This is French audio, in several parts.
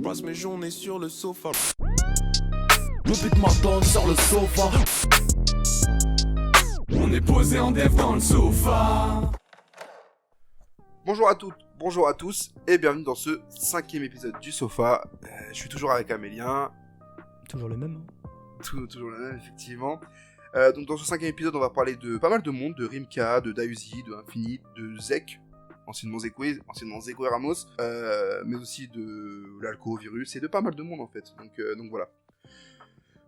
passe mes journées sur le sofa. Je pique ma tente sur le sofa. On est posé en dev dans le sofa. Bonjour à toutes, bonjour à tous, et bienvenue dans ce 5e épisode du Sofa. Je suis toujours avec Amélien. Toujours le même. Toujours le même, effectivement. Donc dans ce 5e épisode, on va parler de pas mal de monde, de Rimka, de Dausi, de Infinite, de Zek, anciennement Zekwe Ramos, mais aussi de l'Alco Virus, et de pas mal de monde en fait. Donc voilà.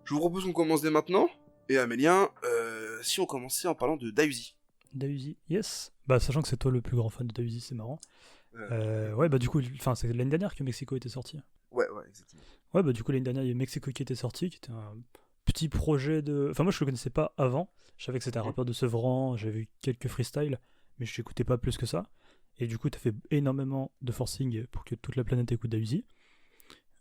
Je vous propose qu'on commence dès maintenant, et Amélien, si on commençait en parlant de Dausi. Dausi, yes. Bah, sachant que c'est toi le plus grand fan de Dausi, c'est marrant. Ouais, bah du coup, c'est l'année dernière que Mexico était sorti. Ouais, exactement. Ouais, bah du coup, l'année dernière, il y a Mexico qui était sorti, qui était un petit projet de... Enfin, moi, je le connaissais pas avant. Je savais que c'était un rappeur de Sevran, j'avais vu quelques freestyles, mais je n'écoutais pas plus que ça. Et du coup, t'as fait énormément de forcing pour que toute la planète écoute Dausi.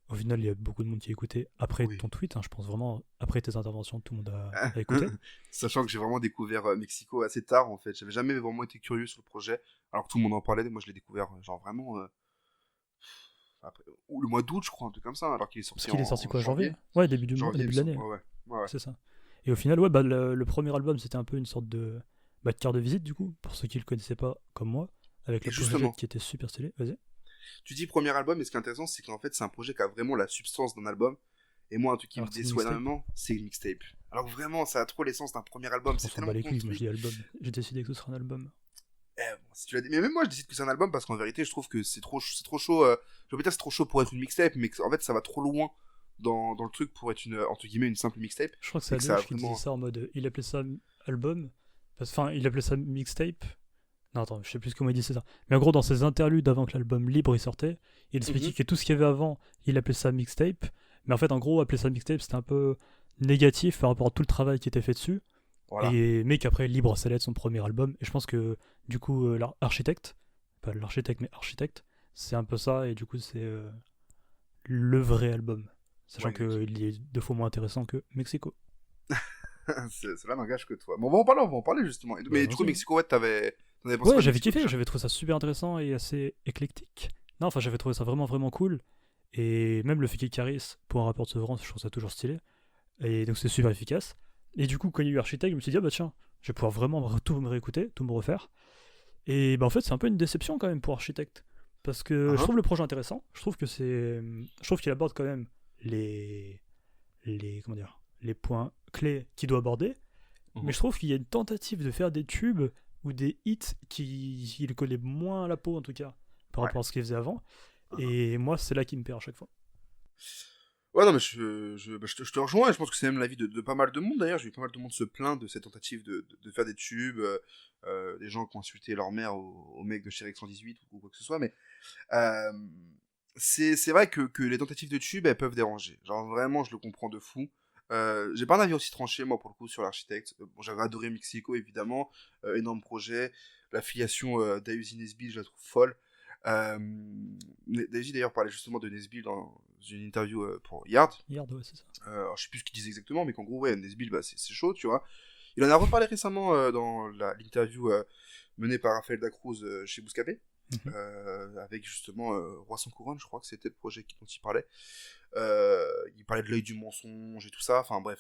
Au final, il y a beaucoup de monde qui a écouté après ton tweet, je pense vraiment, après tes interventions, tout le monde a écouté. Sachant que j'ai vraiment découvert Mexico assez tard, en fait. J'avais jamais vraiment été curieux sur le projet, alors que tout le monde en parlait. Moi, je l'ai découvert, genre vraiment... Après, ou le mois d'août, je crois, un truc comme ça, alors qu'il est sorti. Parce qu'il est sorti quoi, janvier. Ouais, début de l'année. Ouais. C'est ça. Et au final, ouais, bah, le premier album, c'était un peu une sorte de carte de visite, du coup, pour ceux qui le connaissaient pas, comme moi, avec le projet qui était super stylé. Vas-y. Tu dis premier album, mais ce qui est intéressant, c'est qu'en fait, c'est un projet qui a vraiment la substance d'un album. Et moi, un truc qui me déçoit énormément, c'est le mixtape. Alors vraiment, ça a trop l'essence d'un premier album. C'est tellement moi je dis album. J'ai décidé que ce serait un album. Si tu l'as dit, mais même moi je décide que c'est un album parce qu'en vérité je trouve que c'est trop chaud. Je veux pas dire c'est trop chaud pour être une mixtape, mais en fait ça va trop loin dans le truc pour être entre guillemets une simple mixtape. Je crois que c'est Adèle qui disait ça en mode il appelait ça album, enfin il appelait ça mixtape. Non attends, je sais plus comment il disait ça. Mais en gros dans ses interludes avant que l'album libre il sortait, il expliquait que tout ce qu'il y avait avant, il appelait ça mixtape. Mais en fait en gros appeler ça mixtape c'était un peu négatif par rapport à tout le travail qui était fait dessus. Voilà. Mais qu'après Libre ça allait être son premier album, et je pense que du coup l'architecte, pas l'architecte mais architecte, c'est un peu ça, et du coup c'est le vrai album, sachant qu'il est 2 fois moins intéressant que Mexico. Cela n'engage que toi. Bon, on va en parler justement. Mais du coup Mexico, ouais, t'en avais pensé quoi? Ouais, j'avais kiffé, j'avais trouvé ça super intéressant et assez éclectique. Non, enfin j'avais trouvé ça vraiment vraiment cool, et même le fait qu'il Caris pour un rappeur de Sevran, je trouve ça toujours stylé, et donc c'est super efficace. Et du coup, quand il y a eu Architect, je me suis dit, ah bah tiens, je vais pouvoir vraiment tout me réécouter, tout me refaire. Et bah en fait, c'est un peu une déception quand même pour Architect. Parce que je trouve le projet intéressant. Je trouve qu'il aborde quand même les points clés qu'il doit aborder. Mais je trouve qu'il y a une tentative de faire des tubes ou des hits qui le collaient moins à la peau, en tout cas, par rapport à ce qu'il faisait avant. Et moi, c'est là qu'il me perd à chaque fois. Ouais, non, mais je te rejoins, et je pense que c'est même l'avis de pas mal de monde, d'ailleurs. J'ai vu pas mal de monde se plaindre de cette tentative de faire des tubes, des gens qui ont insulté leur mère au mec de Chérix 118 ou quoi que ce soit, mais c'est vrai que les tentatives de tubes, elles peuvent déranger. Genre, vraiment, je le comprends de fou. J'ai pas un avis aussi tranché, moi, pour le coup, sur l'architecte. Bon, j'avais adoré Mexico, évidemment, énorme projet. L'affiliation d'Ausi Nesbill, je la trouve folle. Dausi d'ailleurs parlait justement de Nesbill dans une interview pour Yard. Yard, ouais, c'est ça. Alors, je sais plus ce qu'il disait exactement, mais qu'en gros, ouais, Nesbill, bah, c'est chaud, tu vois. Il en a reparlé récemment dans l'interview menée par Raphaël Dacruz chez Bouscapé, avec justement Roi sans couronne, je crois que c'était le projet dont il parlait. Il parlait de l'œil du mensonge et tout ça, enfin bref.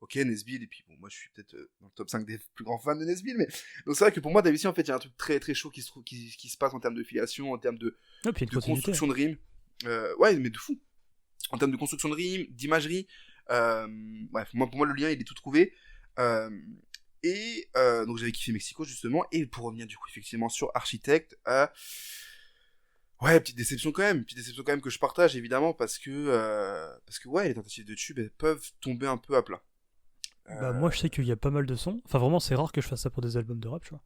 Ok, Nesbill, et puis bon, moi je suis peut-être dans le top 5 des plus grands fans de Nesbill, mais donc c'est vrai que pour moi, Dausi, en fait, il y a un truc très très chaud qui se passe en termes de filiation, en termes de construction de rimes. Ouais, mais de fou. En termes de construction de rimes, d'imagerie, bref, pour moi, le lien, il est tout trouvé. Donc j'avais kiffé Mexico, justement, et pour revenir du coup, effectivement, sur Architect, ouais, petite déception quand même que je partage, évidemment, parce que ouais, les tentatives de tube, elles peuvent tomber un peu à plat. Bah moi je sais qu'il y a pas mal de sons, enfin vraiment c'est rare que je fasse ça pour des albums de rap, tu vois.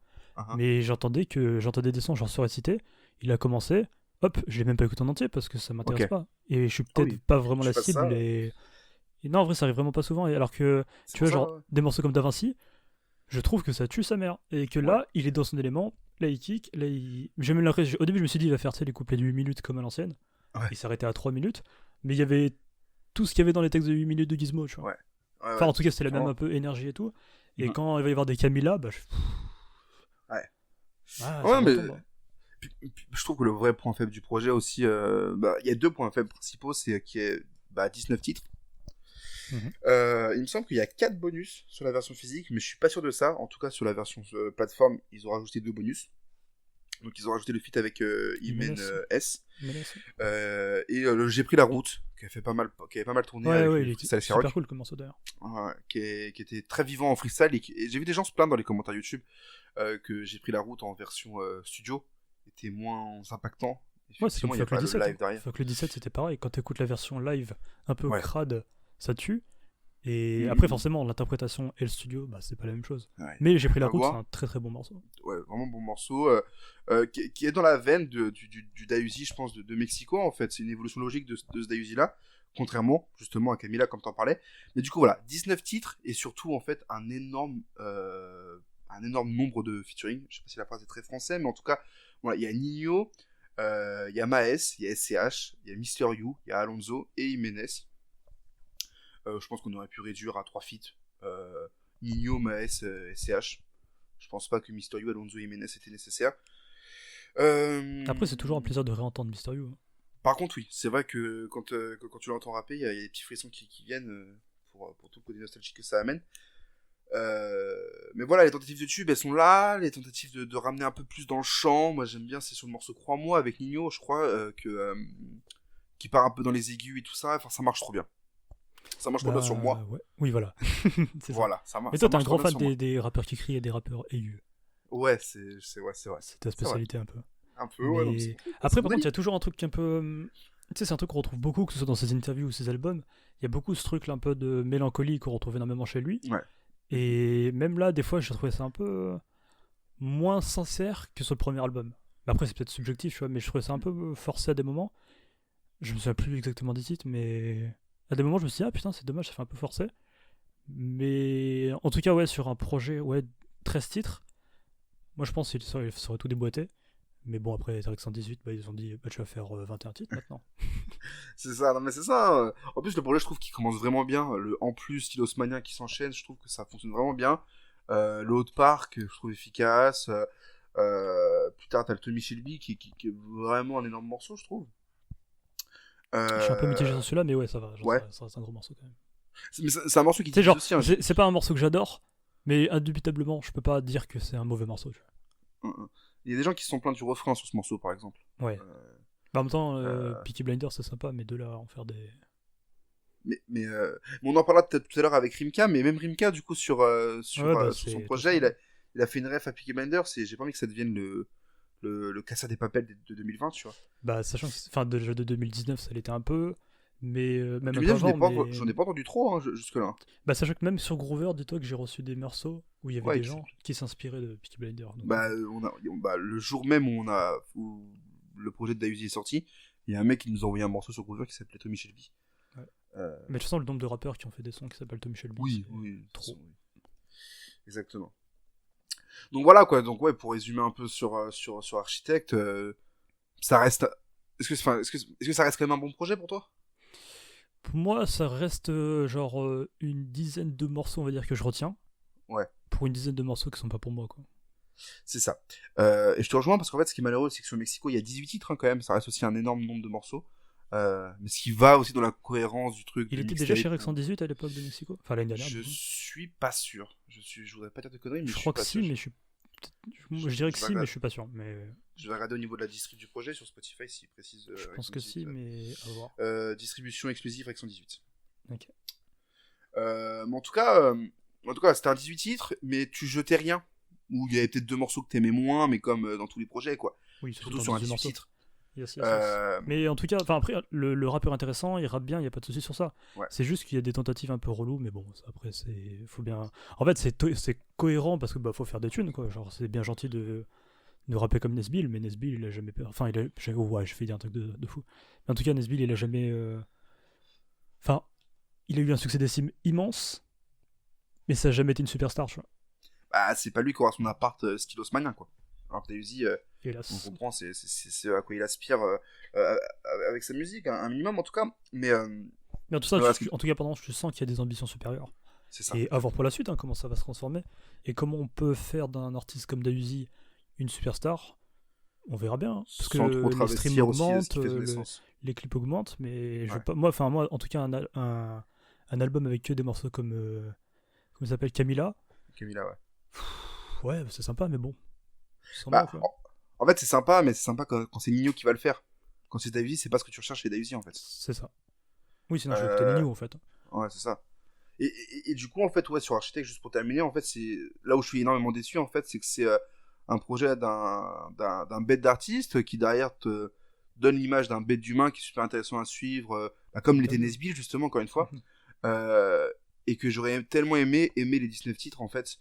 Mais j'entendais des sons genre sur Récité, il a commencé, hop, je l'ai même pas écouté en entier parce que ça m'intéresse pas, et je suis peut-être pas vraiment la cible, et non en vrai ça arrive vraiment pas souvent, et alors que tu vois genre des morceaux comme Da Vinci, je trouve que ça tue sa mère, et que là il est dans son élément, là il kick, j'ai même l'impression, au début je me suis dit il va faire les couplets de 8 minutes comme à l'ancienne, il s'arrêtait à 3 minutes, mais il y avait tout ce qu'il y avait dans les textes de 8 minutes de Gizmo, tu vois. Enfin, en tout cas, c'était la même un peu énergie et tout. Et quand il va y avoir des Camilla, bah ouais, mais Je trouve que le vrai point faible du projet aussi, il y a 2 points faibles principaux, c'est qu'il y a 19 titres. Il me semble qu'il y a 4 bonus sur la version physique, mais je suis pas sûr de ça. En tout cas, sur la version plateforme, ils ont rajouté 2 bonus. Donc ils ont rajouté le feat avec Imen S. Et J'ai pris la route, qui avait pas mal tourné avec il était freestyle super cool comme morceau d'ailleurs. qui était très vivant en freestyle. Et j'ai vu des gens se plaindre dans les commentaires YouTube que J'ai pris la route en version studio était moins impactant. Ouais, c'est comme il y a Fuck le pas 17. live derrière. Fuck le 17, c'était pareil. Quand t'écoutes la version live un peu Ouais. crade, ça tue. Et après, forcément, l'interprétation et le studio, c'est pas la même chose. Ouais. Mais J'ai pris la À route, voir. c'est un très très bon morceau. Ouais, vraiment bon morceau, qui est dans la veine du Dayuzi, je pense, de Mexico, en fait. C'est une évolution logique de ce Dayuzi-là, contrairement, justement, à Camila, comme t'en parlais. Mais du coup, voilà, 19 titres, et surtout, en fait, un énorme nombre de featuring. Je sais pas si la phrase est très française, mais en tout cas, voilà, il y a Nino, il y a Maes, il y a SCH, il y a Mister You, il y a Alonso et Jiménez. Je pense qu'on aurait pu réduire à 3 feats. Nino, Maes, SCH. Je pense pas que Mister You, Alonso et Jiménez était nécessaire. Après, c'est toujours un plaisir de réentendre Mysterio. Par contre, oui, c'est vrai que quand tu l'entends rapper, il y a des petits frissons qui viennent pour tout le côté nostalgique que ça amène. Mais voilà, les tentatives de tube, elles sont là. Les tentatives de ramener un peu plus dans le chant. Moi, j'aime bien, c'est sur le morceau Crois-moi avec Nino, je crois, qui part un peu dans les aigus et tout ça. Enfin, ça marche trop bien. Ça marche trop bien sur moi. Ouais. Oui, voilà. C'est Voilà, ça marche. Mais toi, t'es un marche grand trop bien fan sur moi. des rappeurs qui crient et des rappeurs aigus. Ouais, c'est vrai. C'est ta spécialité un peu. Un peu, ouais. Mais non, c'est après, mon par contre, il y a délire. toujours un truc un peu. Tu sais, c'est un truc qu'on retrouve beaucoup, que ce soit dans ses interviews ou ses albums. Il y a beaucoup ce truc-là un peu de mélancolie qu'on retrouve énormément chez lui. Ouais. Et même là, des fois, j'ai trouvé ça un peu moins sincère que sur le premier album. Mais après, c'est peut-être subjectif, tu vois, mais je trouvais ça un peu forcé à des moments. Je me souviens plus exactement des titres, mais à des moments, je me suis dit, ah putain, c'est dommage, ça fait un peu forcé. Mais en tout cas, ouais, sur un projet, 13 titres, moi je pense qu'il serait tout déboîté. Mais bon, après, Rex 118, ils ont dit, tu vas faire 21 titres maintenant. C'est ça, non mais c'est ça. En plus, le projet, je trouve qu'il commence vraiment bien. En plus, Stylos Mania qui s'enchaîne, je trouve que ça fonctionne vraiment bien. Le Haut de Parc, je trouve efficace. Plus tard, t'as le Tommy Shelby qui est vraiment un énorme morceau, je trouve. Je suis un peu mitigé sur celui-là, mais ouais, ça va. Ouais. Ça reste un gros morceau quand même. Mais c'est un morceau qui Tu sais, divise genre, aussi. Hein. c'est pas un morceau que j'adore, mais indubitablement, je peux pas dire que c'est un mauvais morceau. Tu vois. Il y a des gens qui se sont plaints du refrain sur ce morceau, par exemple. Ouais. En même temps, Peaky Blinders, c'est sympa, mais de là à en faire des. Mais on en parlera peut-être tout à l'heure avec Rimka, mais même Rimka, du coup, sur son c'est projet, il a fait une ref à Peaky Blinders, et j'ai pas envie que ça devienne le Casa des Papel de 2020, tu vois. Sachant que déjà de 2019, ça l'était un peu, mais même un peu 2019, avant. j'en ai pas entendu trop, hein, jusque-là. Sachant que même sur Groover, dis-toi que j'ai reçu des morceaux où il y avait des gens qui s'inspiraient de Peaky Blinders. Donc... Le jour même où le projet de Dayuzi est sorti, il y a un mec qui nous a envoyé un morceau sur Groover qui s'appelait Tommy Shelby. Ouais. Mais de toute façon, le nombre de rappeurs qui ont fait des sons qui s'appellent Tommy Shelby, oui, trop. Oui. Exactement. Donc voilà quoi. Donc ouais, pour résumer un peu sur Architect, ça reste. Est-ce que ça reste quand même un bon projet pour toi? Pour moi, ça reste une dizaine de morceaux, on va dire, que je retiens. Ouais. Pour une dizaine de morceaux qui sont pas pour moi, quoi. C'est ça. Et je te rejoins parce qu'en fait, ce qui est malheureux, c'est que sur Mexico, il y a 18 titres quand même. Ça reste aussi un énorme nombre de morceaux. Mais ce qui va aussi dans la cohérence du truc. Il était déjà chez Rex 118 à l'époque de Mexico? Enfin, l'année dernière. Je suis pas sûr. Je voudrais pas dire de conneries, mais je crois que si, mais je dirais que si, mais je suis pas sûr. Je vais regarder au niveau de la distrib du projet sur Spotify s'il précise. Je pense que si, mais à voir. Distribution exclusive Rex 118. Ok. Mais en tout cas, c'était un 18 titres, mais tu jetais rien. Ou il y avait peut-être 2 morceaux que t'aimais moins, mais comme dans tous les projets, quoi. Oui, surtout sur un 18 titres. Yes. Mais en tout cas, après, le rappeur intéressant, il rappe bien, il n'y a pas de souci sur ça. Ouais. C'est juste qu'il y a des tentatives un peu reloues, mais bon, après, faut bien. En fait, c'est cohérent parce que faut faire des thunes, quoi. Genre, c'est bien gentil de rapper comme Nesbill, mais Nesbill, il a jamais peur. Enfin, ouais, je vais dire un truc de fou. Mais en tout cas, Nesbill, il a jamais. Enfin, il a eu un succès d'estime immense, mais ça n'a jamais été une superstar, tu vois. Bah, c'est pas lui qui aura son appart stylos mania, quoi. Alors que Dayuzi, Hélas. on comprend, c'est à quoi il aspire avec sa musique, un minimum en tout cas. Mais en tout ça, voilà, en tout cas, pardon, je sens qu'il y a des ambitions supérieures. C'est ça. Et à voir pour la suite, comment ça va se transformer. Et comment on peut faire d'un artiste comme Dayuzi une superstar. on verra bien. Hein, parce Sans trop que les streams travestir aussi augmentent, ce qui fait son essence. les clips augmentent, mais je Ouais. veux pas, moi, en tout cas, un album avec que des morceaux comme, comment ça s'appelle, Camila, Camila, ouais. ouais, c'est sympa, mais bon. Sans Bah, moi, quoi. en fait, c'est sympa, mais c'est sympa quand c'est Nino qui va le faire. Quand c'est Davizi, c'est pas ce que tu recherches chez Davizi, en fait. C'est ça. Oui, sinon je vais écouter Nino, en fait. Ouais, c'est ça. Et du coup, en fait, ouais, sur Architect, juste pour terminer, en fait, c'est là où je suis énormément déçu, en fait, c'est que c'est un projet d'un bête d'artiste qui derrière te donne l'image d'un bête d'humain qui est super intéressant à suivre, bah, comme l'était Nesbill, justement, encore une fois, et que j'aurais tellement aimé les 19 titres, en fait,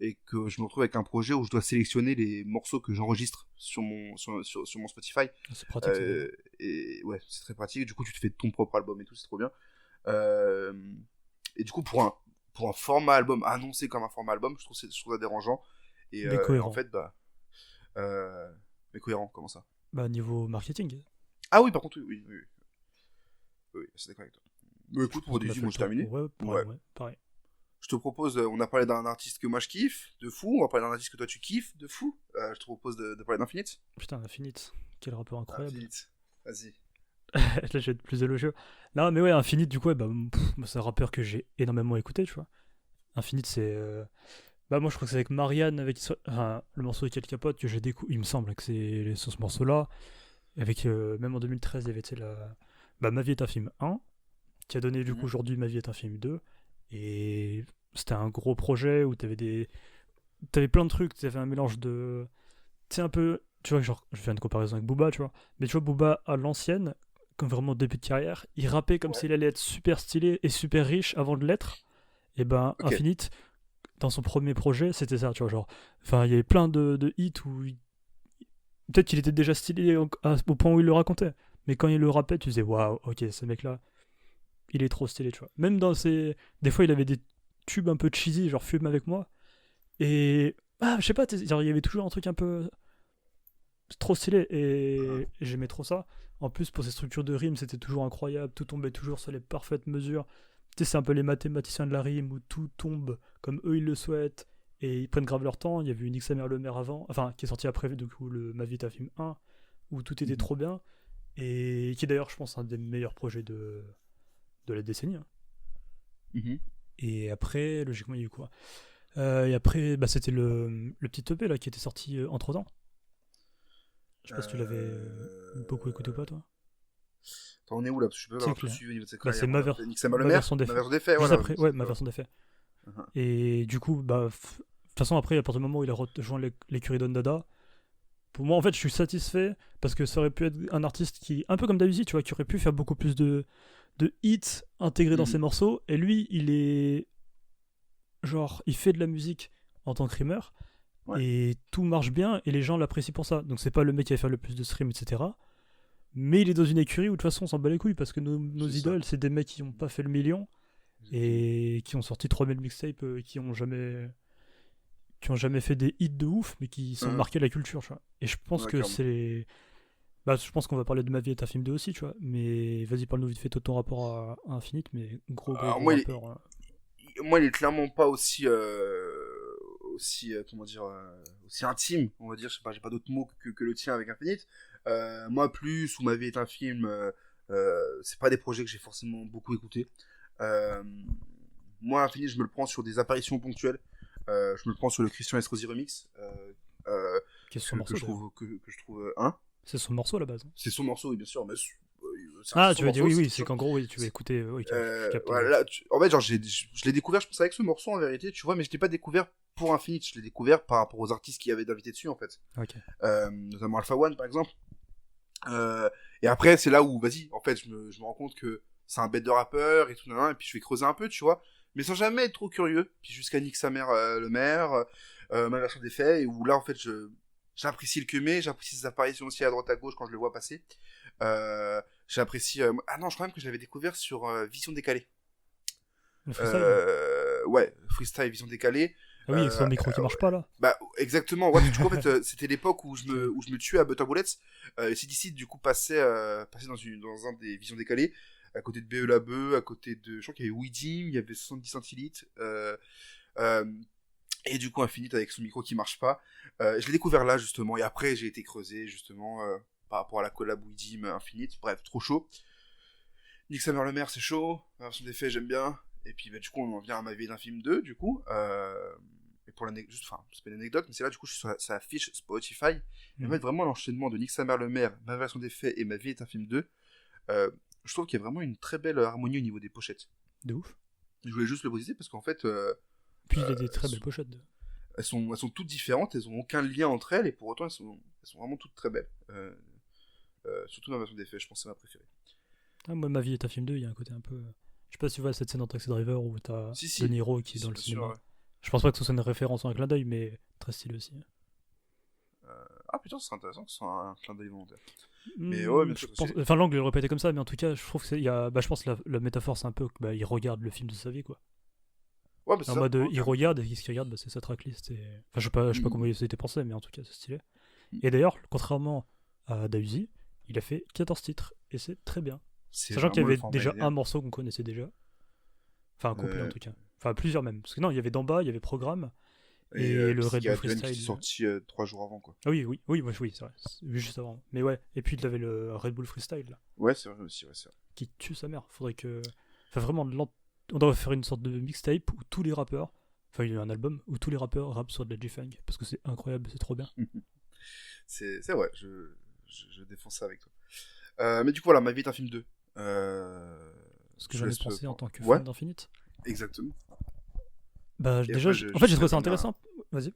et que je me retrouve avec un projet où je dois sélectionner les morceaux que j'enregistre sur mon Spotify. C'est pratique. Et ouais, c'est très pratique. Du coup, tu te fais ton propre album et tout, c'est trop bien. Et du coup, pour un format album, annoncé comme un format album, je trouve ça dérangeant. Et mais cohérent. en fait, bah. Mais cohérent, comment ça? Bah, niveau marketing. Ah oui, par contre, oui, c'est d'accord avec toi. Mais écoute, pour Daisy, moi j'ai terminé. Ouais, pareil. Je te propose, on a parlé d'un artiste que moi je kiffe, de fou. On va parler d'un artiste que toi tu kiffes, de fou. Je te propose de parler d'Infinite. Putain, Infinite, quel rappeur incroyable. Infinite, vas-y. Là, je vais être plus élogieux. Non, mais ouais, Infinite, du coup, ouais, bah, c'est un rappeur que j'ai énormément écouté, tu vois. Infinite, c'est. Bah, moi, je crois que c'est avec Marianne, le morceau de Quel Capote, que j'ai découvert. Il me semble que c'est sur ce morceau-là. Avec, même en 2013, il y avait Ma vie est un film 1, qui a donné, du coup, aujourd'hui Ma vie est un film 2. Et c'était un gros projet où t'avais plein de trucs, t'avais un mélange de. Tu sais, un peu. Tu vois, genre, je fais une comparaison avec Booba, tu vois. Mais tu vois, Booba à l'ancienne, comme vraiment début de carrière, il rappait comme s'il allait être super stylé et super riche avant de l'être. Et ben, Ok. Infinite, dans son premier projet, c'était ça, tu vois. Genre, enfin, il y avait plein de hits où. Peut-être qu'il était déjà stylé au point où il le racontait. Mais quand il le rappait, tu disais, waouh, ok, ce mec-là, il est trop stylé, tu vois. Même dans ses. Des fois, il avait des tubes un peu cheesy, genre Fume avec moi. Et. Ah, je sais pas, genre, il y avait toujours un truc un peu. Trop stylé. Et j'aimais trop ça. En plus, pour ses structures de rimes, c'était toujours incroyable. Tout tombait toujours sur les parfaites mesures. Tu sais, c'est un peu les mathématiciens de la rime où tout tombe comme eux ils le souhaitent. Et ils prennent grave leur temps. Il y avait une XMR Le Maire avant. Enfin, qui est sorti après, du coup, Ma vie est un film 1. Où tout était trop bien. Et qui est d'ailleurs, je pense, un des meilleurs projets de la décennie. Hein. Et après, logiquement, il y a eu quoi et après, bah, c'était le petit EP là, qui était sorti entre temps. Je sais pas si tu l'avais beaucoup écouté ou pas, toi. T'en es où là? Parce que je peux avoir tout suivi au niveau de ses bah, c'est ma version d'effet. Juste Voilà, après, ouais, ma version d'effet. Et du coup, bah, de toute façon, après, à partir du moment où il a rejoint l'écurie d'Ondada, pour moi, en fait, je suis satisfait parce que ça aurait pu être un artiste qui, un peu comme Davizi, tu vois, qui aurait pu faire beaucoup plus de hits intégrés dans ses morceaux. Et lui, il est. Genre, il fait de la musique en tant que rimeur. Ouais. Et tout marche bien et les gens l'apprécient pour ça. Donc c'est pas le mec qui va faire le plus de streams, etc. Mais il est dans une écurie où de toute façon on s'en bat les couilles parce que nos idoles, c'est des mecs qui ont pas fait le million et qui ont sorti 3000 mixtapes qui ont jamais fait des hits de ouf mais qui sont marqués la culture, tu vois. Et je pense que c'est. Bah, je pense qu'on va parler de Ma vie est un film 2 aussi, tu vois. Mais vas-y, parle-nous vite fait de ton rapport à Infinite, mais gros rappeur. Moi, il est clairement pas aussi comment dire, aussi intime, on va dire. Je sais pas, j'ai pas d'autres mots que le tien avec Infinite. Moi, plus ou Ma vie est un film, c'est pas des projets que j'ai forcément beaucoup écoutés. Moi, Infinite, je me le prends sur des apparitions ponctuelles. Je me le prends sur le Christian Estrosi remix. Qu'est-ce que son morceau, que je trouve hein. C'est son morceau à la base. C'est son morceau, oui, bien sûr, mais tu veux dire oui, c'est qu'en gros, oui, tu veux écouter. Voilà, en fait, genre, je l'ai découvert, je pense, avec ce morceau en vérité, tu vois, mais je l'ai pas découvert pour Infinite, je l'ai découvert par rapport aux artistes qui avaient d'invités dessus, en fait. Notamment Alpha One, par exemple. Et après, c'est là où, vas-y, en fait, je me rends compte que c'est un bête de rappeur et tout, et puis je vais creuser un peu, tu vois, mais sans jamais être trop curieux, puis jusqu'à nique sa mère, le maire, ma version des faits, et où là, en fait, j'apprécie le Kemé, j'apprécie ses apparitions aussi à droite à gauche quand je le vois passer. J'apprécie. Ah non, je crois même que je l'avais découvert sur Vision Décalée. Ouais, freestyle, Vision Décalée. Ah oui, c'est un micro qui marche pas là. Bah exactement. Ouais, du coup, en fait, c'était l'époque où je me tuais à Butter Bullets. CDC du coup passait dans un des Visions Décalées, à côté de BE Labeu, à côté de, je crois qu'il y avait Weedim, il y avait 70 centilitres. Et du coup, Infinite avec son micro qui marche pas. Je l'ai découvert là, justement. Et après, j'ai été creusé, justement, par rapport à la collab Widim Infinite. Bref, trop chaud. Nick Summer le maire, c'est chaud. La version d'effet, j'aime bien. Et puis, bah, du coup, on en vient à ma vie d'un film 2, du coup. Et pour l'anecdote, juste, enfin, c'est pas une anecdote, mais c'est là, du coup, je suis sur sa fiche Spotify. Et en fait, vraiment, l'enchaînement de Nick Summer le maire, ma version d'effet et ma vie est un film 2, je trouve qu'il y a vraiment une très belle harmonie au niveau des pochettes. De ouf. Je voulais juste le préciser parce qu'en fait. Puis il a des très belles pochettes. Elles sont toutes différentes, elles n'ont aucun lien entre elles, et pour autant elles sont vraiment toutes très belles. Surtout ma version d'effet, je pense que c'est ma préférée. Ah, moi, ma vie est un film 2, il y a un côté un peu. Je sais pas si tu vois cette scène dans Taxi Driver où t'as Si. De Niro qui est dans le Bien cinéma. sûr, ouais. Je pense pas que ce soit une référence ou un clin d'œil, mais très stylé aussi. Ah putain, ce serait intéressant que ce soit un clin d'œil volontaire. Mais ouais, bien sûr. Enfin, l'angle le répété comme ça, mais en tout cas, je trouve que il y a. Bah, je pense que la métaphore, c'est un peu que il regarde le film de sa vie, quoi. Ouais, bah, En mode, il regarde, et ce qu'il regarde, c'est sa tracklist. Et... Enfin, je sais pas comment ça a été pensé, mais en tout cas, c'est stylé. Et d'ailleurs, contrairement à Dausi, il a fait 14 titres, et c'est très bien. Sachant qu'il y avait déjà un morceau qu'on connaissait déjà. Enfin, un couplet en tout cas. Enfin, plusieurs même. Parce que non, il y avait D'en bas, il y avait Programme, et le Red Bull Freestyle. Qui est sorti 3 jours avant, quoi. Ah oui, c'est vrai. Juste avant. Mais ouais, et puis il avait le Red Bull Freestyle, là. Ouais, c'est vrai aussi, ouais, c'est vrai. Qui tue sa mère. Faudrait que. Enfin, vraiment, on devrait faire une sorte de mixtape où tous les rappeurs. Enfin, il y a un album où tous les rappeurs rappent sur de la G-Funk. Parce que c'est incroyable, c'est trop bien. C'est vrai, je défends ça avec toi. Mais du coup, voilà, ma vie est un film 2. Ce que j'en ai pensé en tant que fan d'Infinite. Exactement. Bah, déjà, en fait, j'ai trouvé ça intéressant. Vas-y.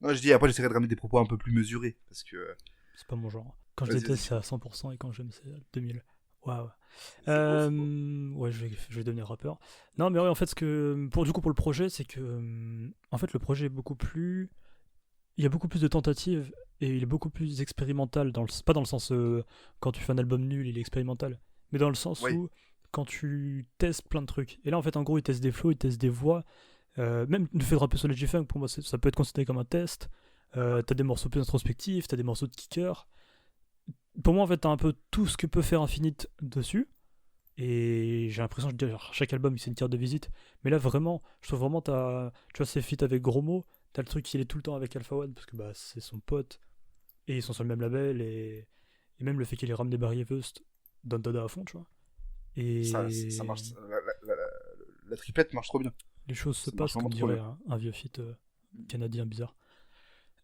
Non, je dis, après, j'essaierai de ramener des propos un peu plus mesurés. Parce que. C'est pas mon genre. Quand je déteste, c'est à 100%, et quand j'aime, c'est à 2000. Waouh. Ouais, je vais devenir rappeur. Non, mais ouais, en fait, pour le projet, c'est que. En fait, le projet est beaucoup plus. Il y a beaucoup plus de tentatives, et il est beaucoup plus expérimental. Pas dans le sens quand tu fais un album nul, il est expérimental. Mais dans le sens où, quand tu testes plein de trucs. Et là, en fait, en gros, il teste des flows, il teste des voix. Même le fait de rapper sur les G-Funk, pour moi, ça peut être considéré comme un test. T'as des morceaux plus introspectifs, t'as des morceaux de kicker. Pour moi, en fait, t'as un peu tout ce que peut faire Infinite dessus. Et j'ai l'impression que chaque album, c'est une carte de visite. Mais là, vraiment, je trouve vraiment, tu vois, ces feats avec Gros Mo, t'as le truc qu'il est tout le temps avec Alpha One, parce que c'est son pote. Et ils sont sur le même label. Et même le fait qu'il ait ramené Barry Wust donne Dada à fond, tu vois. Et ça marche. La triplette marche trop bien. Les choses se passent, comme dirait un vieux feat canadien bizarre.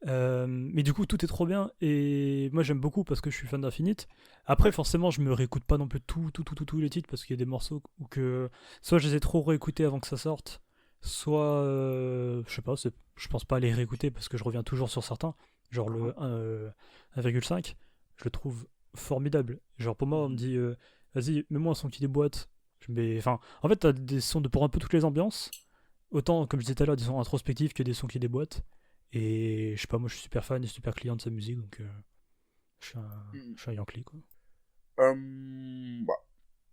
Mais du coup, tout est trop bien, et moi j'aime beaucoup parce que je suis fan d'Infinite. Après, forcément, je me réécoute pas non plus tous les titres, parce qu'il y a des morceaux où que soit je les ai trop réécoutés avant que ça sorte, soit je sais pas, je pense pas à les réécouter parce que je reviens toujours sur certains, genre le 1,5, je le trouve formidable. Genre pour moi, on me dit vas-y, mets-moi un son qui déboîte. Enfin, en fait, t'as des sons pour un peu toutes les ambiances, autant comme je disais tout à l'heure, des sons introspectifs que des sons qui déboîtent. Et je sais pas, moi je suis super fan et super client de sa musique, donc je suis un Yankee, quoi.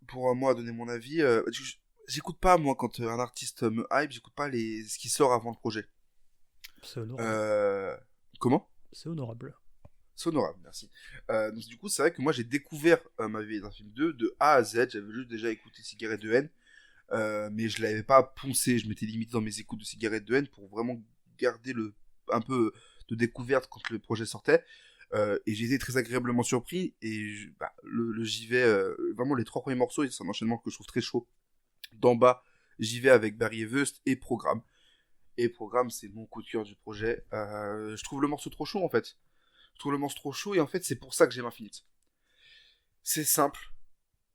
Pour moi, donner mon avis, j'écoute pas, moi, quand un artiste me hype, j'écoute pas ce qui sort avant le projet. C'est honorable. Comment ? C'est honorable. C'est honorable, merci. Donc, du coup, c'est vrai que moi j'ai découvert ma vie d'un film 2 de A à Z. J'avais juste déjà écouté Cigarette de haine, mais je l'avais pas poncé. Je m'étais limité dans mes écoutes de Cigarette de haine pour vraiment garder un peu de découverte quand le projet sortait, et j'ai été très agréablement surpris, et j'y vais vraiment les 3 premiers morceaux, c'est un enchaînement que je trouve très chaud. D'en bas, j'y vais avec Barry Wust et Programme, c'est mon coup de cœur du projet. Je trouve le morceau trop chaud, en fait. Et en fait c'est pour ça que j'aime Infinite. C'est simple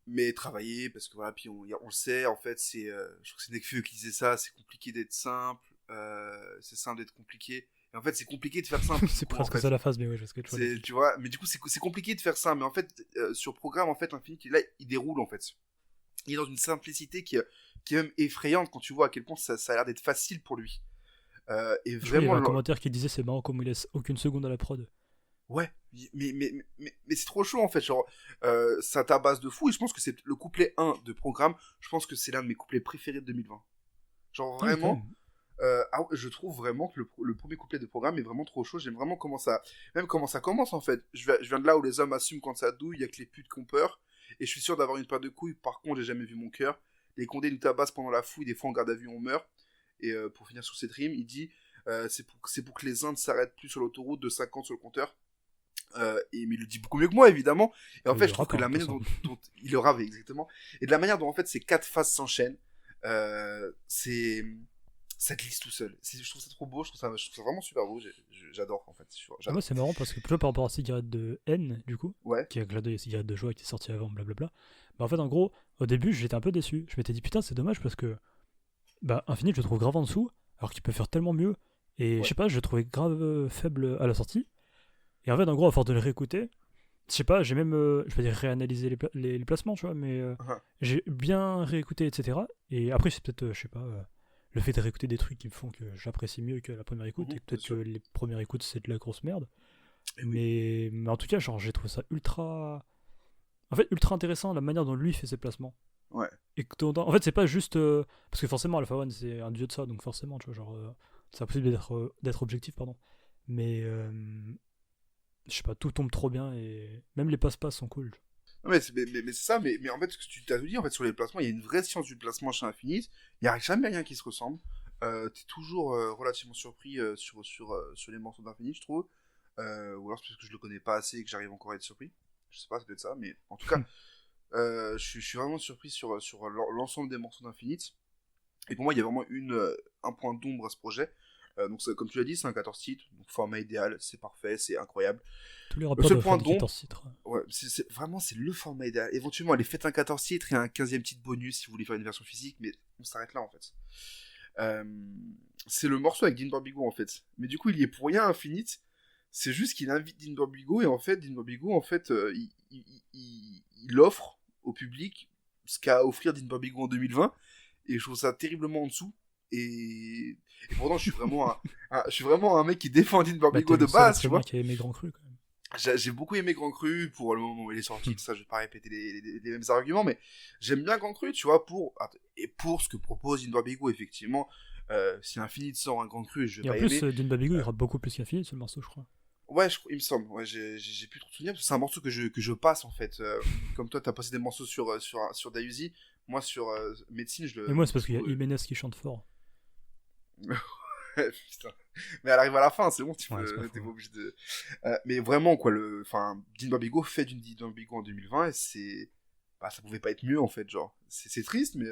mais travaillé, parce que voilà, puis on le sait, en fait je crois que c'est Nekfeu qui disait ça, c'est compliqué d'être simple, c'est simple d'être compliqué. Et en fait, c'est compliqué de faire simple. C'est presque ça la phase, mais oui, je sais ce que tu vois. Tu vois, mais du coup, c'est compliqué de faire ça. Mais en fait, sur Programme, en fait, Infinite, là, il déroule, en fait. Il est dans une simplicité qui est même effrayante quand tu vois à quel point ça a l'air d'être facile pour lui. Et vraiment. Il y avait un commentaire qui disait c'est marrant comme il laisse aucune seconde à la prod. Ouais, mais c'est trop chaud, en fait. Genre, ça tabasse de fou. Et je pense que c'est le couplet 1 de Programme. Je pense que c'est l'un de mes couplets préférés de 2020. Genre, vraiment. Okay. Je trouve vraiment que le premier couplet de Programme est vraiment trop chaud. J'aime vraiment comment ça commence, en fait. Je viens de là où les hommes assument quand ça douille, il y a que les putes qui ont peur, et je suis sûr d'avoir une paire de couilles. Par contre, j'ai jamais vu mon cœur. Les condés nous tabassent pendant la fouille, des fois en garde à vue on meurt. Et pour finir sur cette rime, il dit c'est pour que les uns ne s'arrêtent plus sur l'autoroute de 50 sur le compteur. Mais il le dit beaucoup mieux que moi, évidemment. Et en fait, je trouve que la manière dont il le rave, exactement. Et de la manière dont, en fait, ces 4 phases s'enchaînent, ça glisse tout seul. Je trouve ça trop beau, je trouve ça vraiment super beau. J'adore, en fait. Moi, c'est marrant parce que, tu vois, par rapport à Cigarette de N, du coup, ouais. qui est un clin d'œil à Cigarette de Joie qui est sorti avant, blablabla. Bah, en fait, en gros, au début, j'étais un peu déçu. Je m'étais dit, putain, c'est dommage parce que, bah, Infinite, je le trouve grave en dessous, alors qu'il peut faire tellement mieux. Et je sais pas, je le trouvais grave faible à la sortie. Et en fait, en gros, à force de le réécouter, je sais pas, j'ai même, je vais dire réanalyser les placements, tu vois, mais j'ai bien réécouté, etc. Et après, c'est peut-être, je sais pas, le fait de réécouter des trucs qui me font que j'apprécie mieux que la première écoute, et peut-être que les premières écoutes, c'est de la grosse merde. Mais en tout cas, genre, j'ai trouvé ça ultra... En fait, ultra intéressant, la manière dont lui fait ses placements. Ouais. Et en fait, c'est pas juste... parce que forcément, Alpha One, c'est un dieu de ça, donc forcément, tu vois, genre... c'est impossible d'être objectif, pardon. Mais... je sais pas, tout tombe trop bien et même les passe-passe sont cool. Non, mais c'est ça, mais en fait, ce que tu t'as dit, en fait, sur les placements, il y a une vraie science du placement chez Infinite. Il n'y a jamais rien qui se ressemble. T'es toujours relativement surpris sur les morceaux d'Infinite, je trouve. Ou alors c'est parce que je le connais pas assez et que j'arrive encore à être surpris. Je sais pas, c'est peut-être ça, mais en tout cas, je suis vraiment surpris sur l'ensemble des morceaux d'Infinite. Et pour moi, il y a vraiment un point d'ombre à ce projet. Donc comme tu l'as dit, c'est un 14 titres, donc format idéal, c'est parfait, c'est incroyable. Tous les rapports point d'ombre 14 titres. Ouais, vraiment c'est le format idéal. Éventuellement, allez, faites un 14 titres et un 15e titre bonus si vous voulez faire une version physique, mais on s'arrête là en fait. C'est le morceau avec Dean Barbigo en fait. Mais du coup, il y est pour rien Infinite. C'est juste qu'il invite Dean Barbigo et en fait, Dean Barbigo, en fait, il offre au public ce qu'a offert Dean Barbigo en 2020 et je trouve ça terriblement en dessous. Et pourtant, je suis vraiment un mec qui défend Dean Barbigo de base, tu vois. Qui a aimé Grand Cru, quand même. J'ai beaucoup aimé Grand Cru pour le moment où il est sorti, tout ça, je vais pas répéter les mêmes arguments, mais j'aime bien Grand Cru, tu vois, pour ce que propose Dean Barbigo, effectivement. Si Infinite sort un Grand Cru, je vais pas aimer. Et en plus, Dean Barbigo, il rappe beaucoup plus qu'Infinite sur le morceau, je crois. Ouais, il me semble. Ouais, j'ai plus trop de souvenirs, parce que c'est un morceau que je passe, en fait. Comme toi, t'as passé des morceaux sur Dayuzi, moi, sur Médecine, je le... Et moi, c'est parce qu'il y a Jiménez qui chante fort. Putain. Mais elle arrive à la fin, c'est bon, t'es pas obligé de... mais vraiment, quoi, Dean Barbigo fait d'une Dean Barbigo en 2020, et ça pouvait pas être mieux, en fait, genre. C'est triste, mais...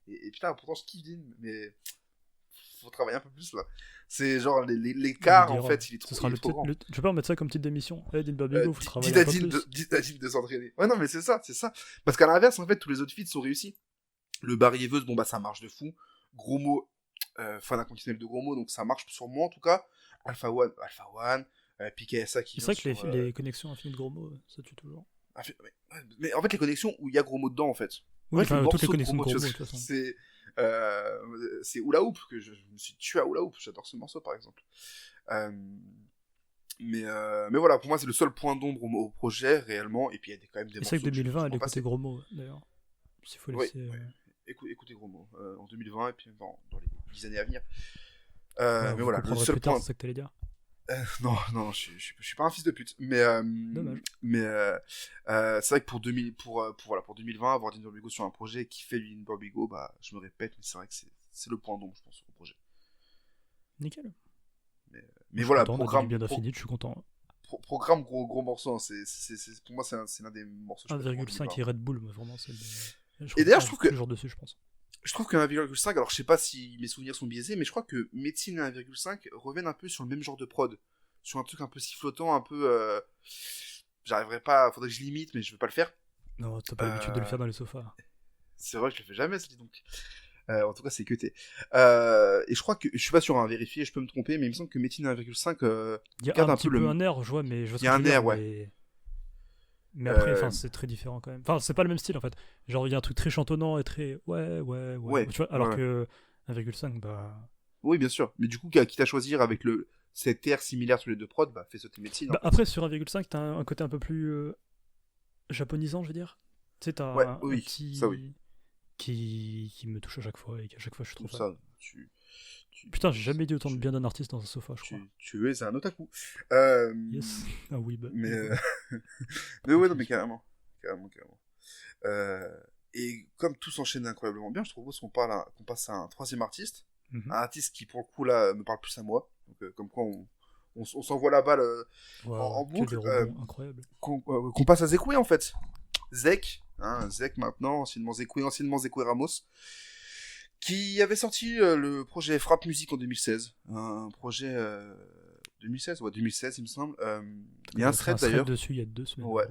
Et putain, pourtant, je kiffe Dean, mais... Faut travailler un peu plus, là. C'est genre, l'écart, en fait, il est trop grand. Je vais pas remettre ça comme titre d'émission. Dean Barbigo, faut travailler un peu plus. Dites à Dean de s'entraîner. Ouais, non, mais c'est ça. Parce qu'à l'inverse, en fait, tous les autres feats sont réussis. Le Barriéveuse, bon, bah, ça marche de fou. Gros mot, fan inconditionnel de gros mots, donc ça marche sur moi en tout cas. Alpha One, PKSA qui... C'est vrai que les connexions infinies de gros mots, ça tue toujours. Mais en fait, les connexions où il y a gros mots dedans, en fait. Oui, enfin, toutes les connexions de gros mots, de toute façon. C'est Hula Hoop, que je me suis tué à Hula Hoop, j'adore ce morceau par exemple. Mais voilà, pour moi, c'est le seul point d'ombre au projet, réellement, et puis il y a quand même des morceaux... C'est vrai que 2020, elle écoutait gros mots, d'ailleurs. S'il faut laisser... Écoutez gros mots en 2020 et puis dans les 10 années à venir. Mais voilà, le seul point. C'est ça que t'allais dire. Non, je suis pas un fils de pute. Mais dommage. Mais c'est vrai que pour 2020, avoir Dean Barbigo sur un projet qui fait du Dean Barbigo, bah je me répète, mais c'est vrai que c'est le point d'ombre, je pense, au projet. Nickel. Mais voilà, programme bien d'Infinite, je suis content. Programme gros morceau. Pour moi, c'est l'un des morceaux. 1,5 et Red Bull, mais vraiment c'est. Et d'ailleurs, je trouve que toujours dessus, je pense. Je trouve que 1,5, alors je sais pas si mes souvenirs sont biaisés, mais je crois que Médecine et 1,5 reviennent un peu sur le même genre de prod. Sur un truc un peu sifflotant, un peu... J'arriverai pas, faudrait que je limite, mais je vais pas le faire. Non, t'as pas l'habitude de le faire dans les sofas. C'est vrai que je le fais jamais, ça dit donc. En tout cas, c'est cuté. Et je crois que, je suis pas sûr à vérifier, je peux me tromper, mais il me semble que Médecine 1,5 il y a un petit peu un air, je vois, mais je vois. Il y a un air, ouais. Mais après, c'est très différent quand même. Enfin, c'est pas le même style en fait. Genre, il y a un truc très chantonnant et très ouais. Tu vois, alors que 1,5, bah. Oui, bien sûr. Mais du coup, quitte à choisir avec cet air similaire sur les deux prods, bah, fais sauter Médecine. Bah, après, sur 1,5, t'as un côté un peu plus japonisant, je veux dire. Tu sais, t'as un petit. Ça, oui. Qui me touche à chaque fois et qu'à chaque fois je suis trop fan. Putain, j'ai jamais dit autant de bien d'un artiste dans un sofa, je crois. Tu es un otaku. Yes. Ah oui, bah. Mais ouais, non, mais carrément. Et comme tout s'enchaîne incroyablement bien, je propose qu'on passe à un troisième artiste. Un artiste qui, pour le coup, là, me parle plus à moi. Donc, comme quoi, on s'envoie la balle en boucle. Incroyable. Qu'on passe à Zekoué, en fait. Zek maintenant, anciennement Zekoué Ramos, qui avait sorti le projet Frappe Musique en 2016. Un projet 2016, 2016 il me semble. Il y a un thread d'ailleurs. Dessus il y a 2 semaines. Ouais.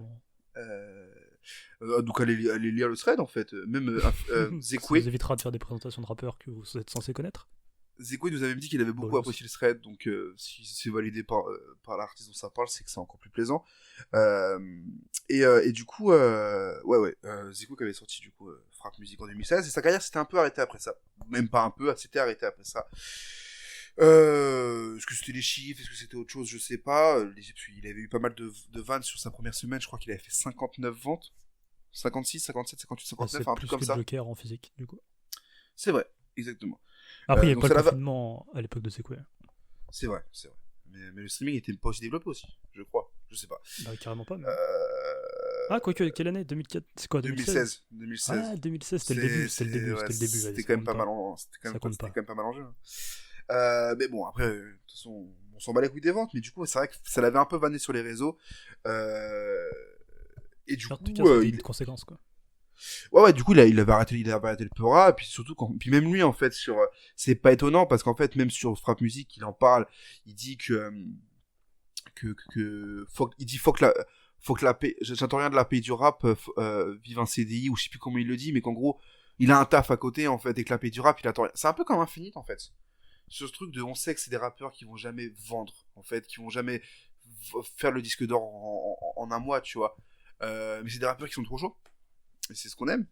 Donc allez lire le thread en fait. Même Zekoué. Ça vous évitera de faire des présentations de rappeurs que vous êtes censé connaître. Zekoué nous avait dit qu'il avait beaucoup apprécié le thread, donc si c'est validé par l'artiste dont ça parle, c'est que c'est encore plus plaisant. Et du coup, Zekoué qui avait sorti du coup Frappe Musique en 2016, et sa carrière s'était un peu arrêtée après ça. Même pas un peu, elle s'était arrêtée après ça. Est-ce que c'était les chiffres, est-ce que c'était autre chose, je sais pas. Il avait eu pas mal de vannes sur sa première semaine, je crois qu'il avait fait 59 ventes. 56, 57, 58, 59, un truc comme ça. C'est plus que Joker en physique, du coup. C'est vrai, exactement. Après, il n'y avait pas le confinement à l'époque de Zekoué. C'est vrai. Mais le streaming était pas aussi développé aussi, je crois. Je sais pas. Bah, carrément pas. Mais... Ah, quoique, quelle année 2004 C'est quoi, 2016 Ah, 2016, c'était le début. C'était quand même pas mal en jeu. Mais bon, après, de toute façon, on s'en bat les couilles des ventes, mais du coup, c'est vrai que ça l'avait un peu vanné sur les réseaux. Et du coup, il y a une conséquence, quoi. Ouais, du coup, il avait arrêté le Peura, et puis surtout, puis même lui, en fait, c'est pas étonnant, parce qu'en fait, même sur Frappe Musique, il en parle, il dit faut que la paix, j'entends rien de la paix du rap, vive un CDI, ou je sais plus comment il le dit, mais qu'en gros, il a un taf à côté, en fait, et que la paix du rap, il attend rien. C'est un peu comme Infinite, en fait. Sur ce truc on sait que c'est des rappeurs qui vont jamais vendre, en fait, qui vont jamais faire le disque d'or en un mois, tu vois. Mais c'est des rappeurs qui sont trop chauds. Et c'est ce qu'on aime.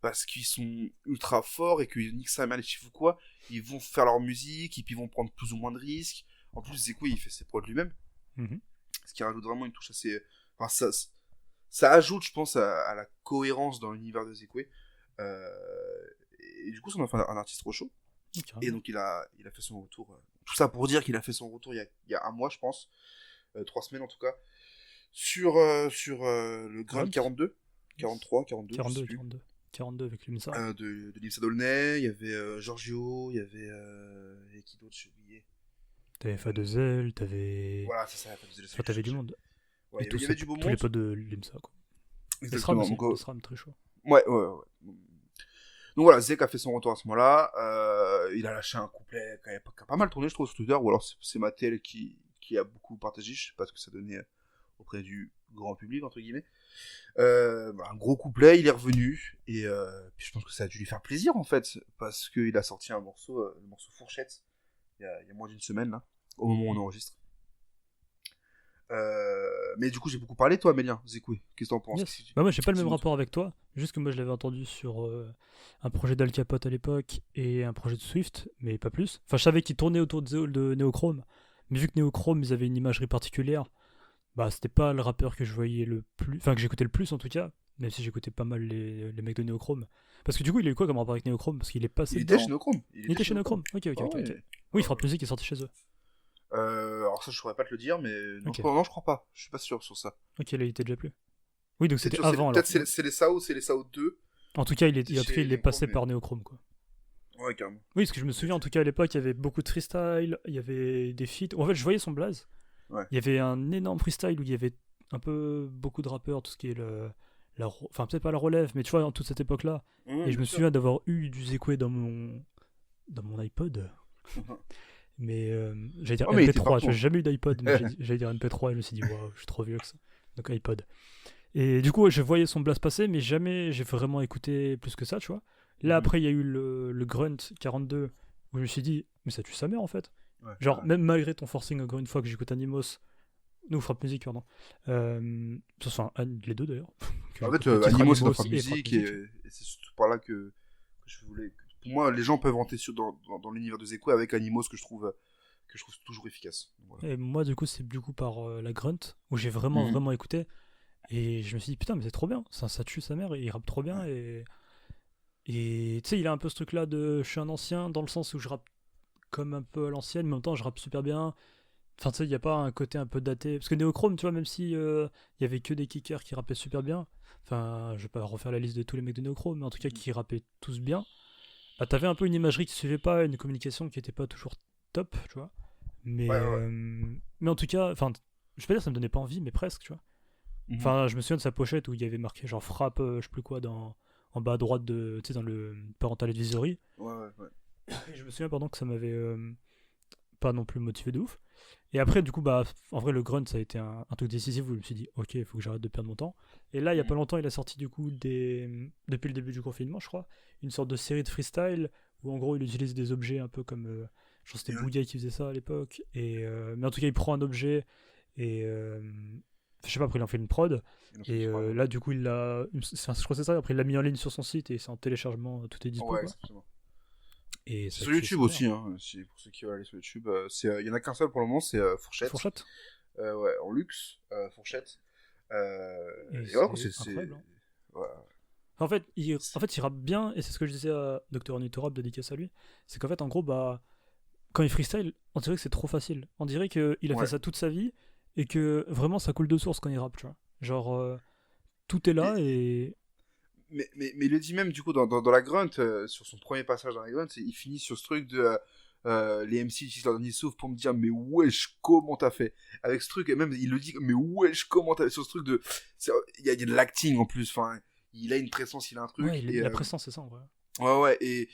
Parce qu'ils sont ultra forts et que nique sa mère les chiffres ou quoi, ils vont faire leur musique et puis ils vont prendre plus ou moins de risques. En plus, Zekoué, il fait ses prods lui-même. Ce qui rajoute vraiment une touche assez... Enfin, ça ajoute, je pense, à la cohérence dans l'univers de Zekoué. Et du coup, ça en a fait un artiste trop chaud. Et donc, il a fait son retour. Tout ça pour dire qu'il a fait son retour il y a un mois, je pense. 3 semaines, en tout cas. Sur le Grunt 42. 43, 42, 42 avec Limsa. De Limsa Dolnay, il y avait Giorgio, il y avait qui d'autre, j'ai oublié. T'avais Fa2L, t'avais... Voilà, c'est ça, Fa2L. Enfin, t'avais du monde. Ouais, il y avait du beau monde. Tous les potes de Limsa, quoi. Exactement. Le SRAM, très chaud. Ouais. Donc voilà, Zek a fait son retour à ce moment-là. Il a lâché un couplet qui a pas mal tourné, je trouve, sur Twitter, ou alors c'est Mattel qui a beaucoup partagé, je sais pas ce que ça donnait auprès du grand public, entre guillemets. Un gros couplet, il est revenu, et puis je pense que ça a dû lui faire plaisir, en fait, parce qu'il a sorti un morceau, le morceau Fourchette, il y a moins d'une semaine, là, au moment où on enregistre. Mais du coup, j'ai beaucoup parlé, toi, Amélien, Zekoué, qu'est-ce que t'en penses? Yes. Bah moi, j'ai pas le même rapport avec toi, juste que moi, je l'avais entendu sur un projet d'Al Capote à l'époque, et un projet de Swift, mais pas plus. Enfin, je savais qu'il tournait autour de Neochrome, mais vu que Neochrome, ils avaient une imagerie particulière, bah c'était pas le rappeur que je voyais le plus, enfin que j'écoutais le plus en tout cas, même si j'écoutais pas mal les mecs de Neochrome. Parce que du coup il a eu quoi comme rapport avec Neochrome? Parce qu'il est passé... Il était chez Neochrome. Il était chez Neochrome. Ok. Oui, Frappe Musique est sorti chez eux. Alors ça je saurais pas te le dire, mais non, okay. Non je crois pas, je suis pas sûr sur ça. Ok, là il était déjà plus. Oui, donc c'était avant. Peut-être c'est les SAO 2. En tout cas il est passé par Neochrome, quoi. Ouais, carrément. Oui, parce que je me souviens en tout cas à l'époque il y avait beaucoup de freestyle, il y avait des feats. En fait je voyais son blaze. Ouais. Il y avait un énorme freestyle où il y avait un peu beaucoup de rappeurs, tout ce qui est enfin peut-être pas la relève, mais tu vois, en toute cette époque-là. Et je me souviens d'avoir eu du Zekoué dans mon iPod. Mais j'allais dire MP3, j'ai jamais eu d'iPod, mais j'allais dire MP3 et je me suis dit, waouh, je suis trop vieux que ça. Donc iPod. Et du coup, je voyais son blast passer, mais jamais j'ai vraiment écouté plus que ça, tu vois. Là, après, il y a eu le Grunt 42, où je me suis dit, mais ça tue sa mère en fait. Ouais, genre, même malgré ton forcing, encore une fois, que j'écoute Animos, nous, Frappe Musique, pardon. Enfin, les deux d'ailleurs. En fait, Animos c'est Frappe Musique, et c'est surtout par là que je voulais. Pour moi, les gens peuvent rentrer dans l'univers de Zekoué avec Animos que je trouve toujours efficace. Voilà. Et moi, du coup, c'est par la Grunt, où j'ai vraiment écouté. Et je me suis dit, putain, mais c'est trop bien. Ça tue sa mère, et il rappe trop bien. Et tu sais, il a un peu ce truc-là de je suis un ancien, dans le sens où je rappe comme un peu à l'ancienne, mais en même temps, je rappe super bien. Enfin, tu sais, il n'y a pas un côté un peu daté. Parce que Neochrome, tu vois, même si il y avait que des kickers qui rappaient super bien, enfin, je vais pas refaire la liste de tous les mecs de Neochrome, mais en tout cas, qui rappaient tous bien, bah, t'avais un peu une imagerie qui suivait pas, une communication qui était pas toujours top, tu vois. Mais, Ouais. mais en tout cas, enfin, je vais pas dire que ça me donnait pas envie, mais presque, tu vois. Enfin, je me souviens de sa pochette où il y avait marqué genre frappe, je sais plus quoi, en bas à droite, tu sais, dans le parental advisory. Ouais. Et je me souviens, pardon, que ça m'avait pas non plus motivé de ouf. Et après, du coup, bah, en vrai, le grunt, ça a été un truc décisif où je me suis dit, ok, il faut que j'arrête de perdre mon temps. Et là, il y a pas longtemps, il a sorti, du coup, depuis le début du confinement, je crois, une sorte de série de freestyle où, en gros, il utilise des objets un peu comme. Genre, c'était Boudia qui faisait ça à l'époque. Mais en tout cas, il prend un objet et. Je sais pas, après, il en fait une prod. Et là, du coup, je crois que c'est ça. Après, il l'a mis en ligne sur son site et c'est en téléchargement, tout est dispo. Ouais, quoi. exactement. Et C'est sur YouTube aussi, hein, pour ceux qui veulent aller sur YouTube. Il y en a qu'un seul pour le moment, c'est Fourchette. Fourchette. Ouais, en luxe, Fourchette. Et voilà, c'est incroyable, hein. Ouais. En fait, il rappe bien, et c'est ce que je disais à Dr. Nitorap, dédicace à lui. C'est qu'en fait, en gros, bah, quand il freestyle, on dirait que c'est trop facile. On dirait qu'il a fait ça toute sa vie, et que vraiment ça coule de source quand il rappe, tu vois. Genre, tout est là, et. Mais il le dit même, du coup, dans la grunt, sur son premier passage dans la grunt, il finit sur ce truc de. Les MC utilisent leur dernier souffle pour me dire mais wesh comment t'as fait avec ce truc, et même il le dit mais wesh comment t'as fait sur ce truc de il y a de l'acting en plus, enfin il a une présence, il a un truc, Ouais, la présence, c'est ça en vrai. Ouais, et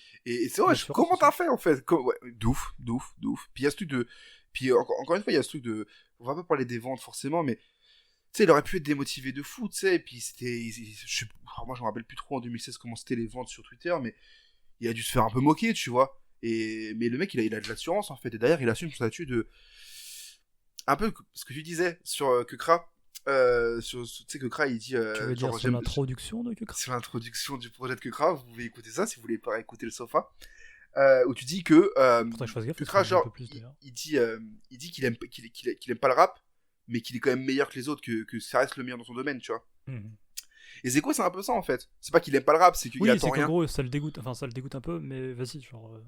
c'est vrai, comment t'as fait en fait, ouais, d'ouf. Puis il y a ce truc de. Puis encore une fois, il y a ce truc de. On va pas parler des ventes forcément, mais. Tu sais, il aurait pu être démotivé de fou, tu sais, et puis c'était. Moi, je me rappelle plus trop en 2016 comment c'était les ventes sur Twitter, mais il a dû se faire un peu moquer, tu vois. Mais le mec, il a de l'assurance en fait, et d'ailleurs, il assume son statut de. Un peu ce que tu disais sur Kekra. Tu sais, Kekra, il dit. Tu veux dire sur l'introduction de Kekra? Sur l'introduction du projet de Kekra, vous pouvez écouter ça si vous voulez pas écouter le sofa. Où tu dis que. Pourtant, je fasse gaffe, Kekra, genre, il dit qu'il aime pas le rap, mais qu'il est quand même meilleur que les autres, que ça reste le meilleur dans son domaine, tu vois. Et Zeko, c'est un peu ça en fait. C'est pas qu'il aime pas le rap, c'est qu'il attend rien. Oui, c'est qu'en gros, ça le dégoûte un peu, mais vas-y, genre.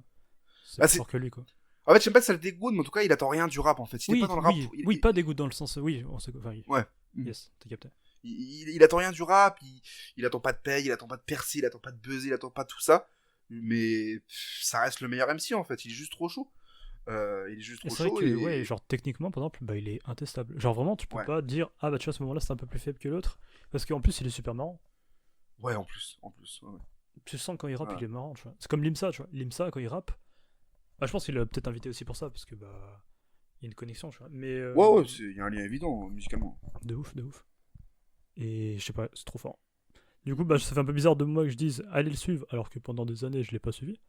C'est plus fort que lui, quoi. En fait, je sais pas si ça le dégoûte, mais en tout cas, il attend rien du rap en fait. Si t'es pas dans le rap. Oui, pas dégoûte dans le sens. Oui, on sait. Enfin, ouais. Yes, t'as capté. Il attend rien du rap, il attend pas de paye, il attend pas de percer, il attend pas de buzzer, il attend pas tout ça. Mais ça reste le meilleur MC en fait, il est juste trop chaud. Il est juste trop chaud. C'est vrai que, ouais, genre techniquement, par exemple, bah, il est intestable. Genre vraiment, tu peux pas dire, ah bah tu vois, à ce moment-là, c'est un peu plus faible que l'autre. Parce qu'en plus, il est super marrant. Ouais, en plus. Ouais. Tu sens quand il rappe, il est marrant, tu vois. C'est comme Limsa, tu vois. Limsa, quand il rappe, bah, je pense qu'il l'a peut-être invité aussi pour ça, parce que, bah, il y a une connexion, tu vois. Mais, ouais, il y a un lien évident, musicalement. De ouf. Et je sais pas, c'est trop fort. Du coup, bah, ça fait un peu bizarre de moi que je dise allez le suivre, alors que pendant des années, je l'ai pas suivi.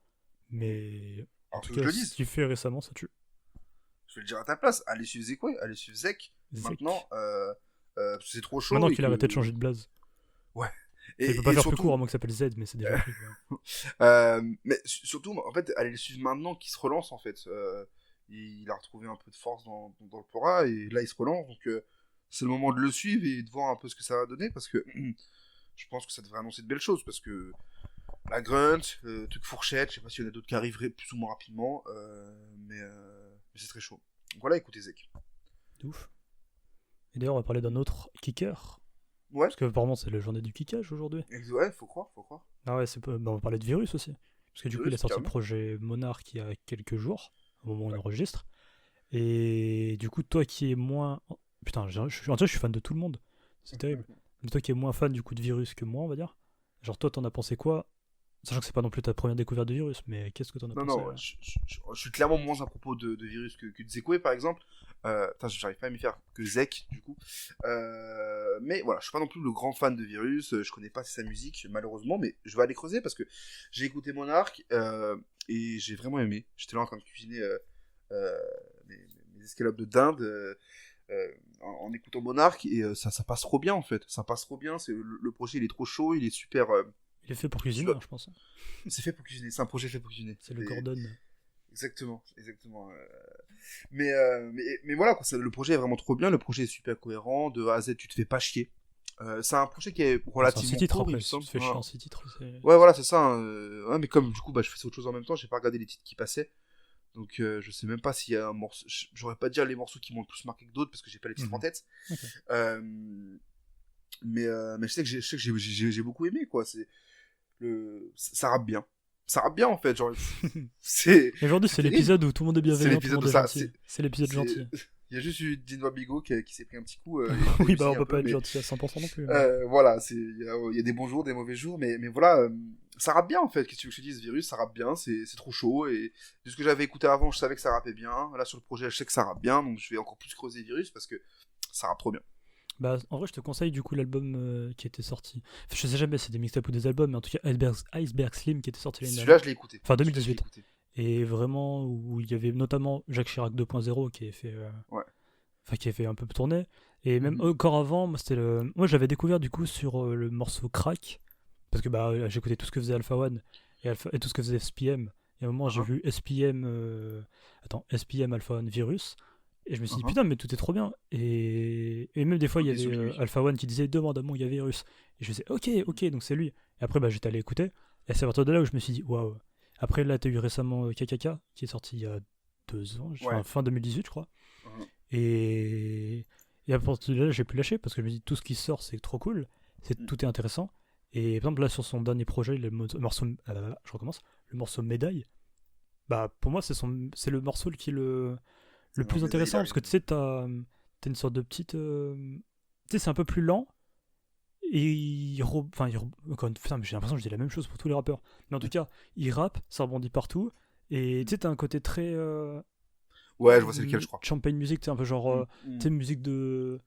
Mais en tout cas, ce qu'il fait récemment, ça tue. Je vais le dire à ta place, allez suivre Zekwe, allez suivre Zek. Maintenant, c'est trop chaud. Maintenant qu'il a arrêté de changer de blaze. Ouais. Il peut pas faire surtout... plus court, à moins que ça s'appelle Z, mais c'est déjà pris. Mais surtout, en fait, allez le suivre maintenant qu'il se relance, en fait. Il a retrouvé un peu de force dans le Pora, et là, il se relance, donc c'est le moment de le suivre et de voir un peu ce que ça va donner, parce que je pense que ça devrait annoncer de belles choses, parce que la grunt, truc fourchette, je sais pas s'il y en a d'autres qui arriveraient plus ou moins rapidement, mais c'est très chaud. Donc voilà, écoutez Zek. De ouf. Et d'ailleurs, on va parler d'un autre kicker. Ouais. Parce que apparemment, c'est la journée du kickage aujourd'hui. Ouais, faut croire. Ah ouais, on va parler de Virus aussi. Parce que du coup, il a sorti le projet Monarch il y a quelques jours, au moment où on enregistre. Et du coup, toi qui es moins... Putain, je suis fan de tout le monde. C'est terrible. Mais toi qui es moins fan du coup de Virus que moi, on va dire. Genre, toi, t'en as pensé quoi? Sachant que c'est pas non plus ta première découverte de Virus, mais qu'est-ce que t'en as pensé? Non, je suis clairement moins à propos de Virus que de Zekwe, par exemple. J'arrive pas à m'y faire que Zek, du coup. Mais voilà, je suis pas non plus le grand fan de Virus, je connais pas sa musique, malheureusement, mais je vais aller creuser parce que j'ai écouté Monarch et j'ai vraiment aimé. J'étais là en train de cuisiner mes escalopes de dinde en écoutant Monarch, et ça passe trop bien en fait. Ça passe trop bien, le projet il est trop chaud, il est super... Il est fait pour cuisiner, je pense. C'est fait pour cuisiner, c'est un projet fait pour cuisiner. C'est le Gordon. Exactement. Mais voilà, quoi, le projet est vraiment trop bien, le projet est super cohérent, de A à Z, tu te fais pas chier. C'est un projet qui est relativement court, il me semble. Tu te fais chier en 6 titres. Ouais, voilà, c'est ça. Ouais, mais comme du coup, je faisais autre chose en même temps, j'ai pas regardé les titres qui passaient. Donc je sais même pas s'il y a un morceau. J'aurais pas dire les morceaux qui m'ont le plus marqué que d'autres parce que j'ai pas les titres en tête. Okay. Mais je sais que j'ai beaucoup aimé, quoi. Ça rappe bien. ça rappe bien en fait, genre c'est Aujourd'hui, c'est l'épisode où tout le monde est bienveillant, tout le monde est ça, gentil. C'est l'épisode gentil. il y a juste eu Dinois Bigot qui s'est pris un petit coup. Oui, bah on peut pas être gentil à 100% non plus. Voilà, il y a des bons jours, des mauvais jours, mais voilà, ça rappe bien en fait. Qu'est-ce que tu veux que je te dise, Virus, ça rappe bien, c'est trop chaud. Et de ce que j'avais écouté avant, je savais que ça rappait bien. Là sur le projet, je sais que ça rappe bien, donc je vais encore plus creuser Virus parce que ça rappe trop bien. Bah, en vrai, je te conseille du coup l'album qui était sorti. Enfin, je sais jamais si c'est des mixtapes ou des albums, mais en tout cas Iceberg Slim qui était sorti l'année Celui-là, dernière. je l'ai écouté. Enfin, 2018. Et vraiment, où il y avait notamment Jacques Chirac 2.0 qui avait fait. Enfin, qui avait fait un peu tourner. Et même encore avant, moi, moi, je l'avais découvert du coup sur le morceau Crack. Parce que bah, j'écoutais tout ce que faisait Alpha One et tout ce que faisait SPM. Et à un moment, j'ai vu SPM Alpha One Virus. Et je me suis dit, putain, mais tout est trop bien. Et même des fois, il y avait Alpha One qui disait, demande à mon gars Virus. Et je me disais, ok, donc c'est lui. Et après, bah, j'étais allé écouter. Et c'est à partir de là où je me suis dit, waouh. Après, là, t'as eu récemment KKK, qui est sorti il y a 2 ans, fin 2018, je crois. Et à partir de là, j'ai pu lâcher parce que je me dis, tout ce qui sort, c'est trop cool. Tout est intéressant. Et par exemple, là, sur son dernier projet, le morceau. Je recommence. Le morceau Médaille. Bah, pour moi, c'est le morceau qui est le plus intéressant parce que tu sais, t'as une sorte de petite. Tu sais, c'est un peu plus lent. Et putain, mais j'ai l'impression que je dis la même chose pour tous les rappeurs. Mais en tout cas, il rappe, ça rebondit partout. Et tu sais, t'as un côté très. Ouais, je vois c'est lequel, je crois. Champagne music, tu sais, un peu genre. Tu sais, musique de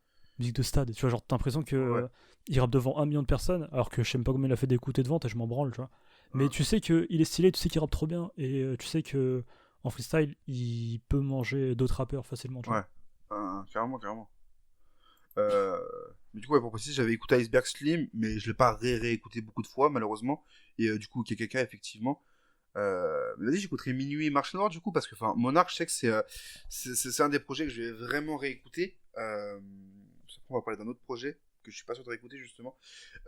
stade. Tu vois, genre, t'as l'impression que. Il rappe devant 1 million de personnes, alors que je sais même pas combien il a fait d'écoutes et de ventes, et je m'en branle, tu vois. Mais tu sais qu'il est stylé, tu sais qu'il rappe trop bien, et tu sais que en freestyle, il peut manger d'autres rappeurs facilement, tu vois. Carrément. Mais du coup, pour préciser, j'avais écouté Iceberg Slim, mais je l'ai pas réécouté beaucoup de fois, malheureusement. Et du coup, KKK, effectivement. Mais vas-y, j'écouterai Minuit et Marche Noire, du coup, parce que Monarch, je sais que c'est un des projets que je vais vraiment réécouter. On va parler d'un autre projet que je suis pas sûr de réécouter, justement.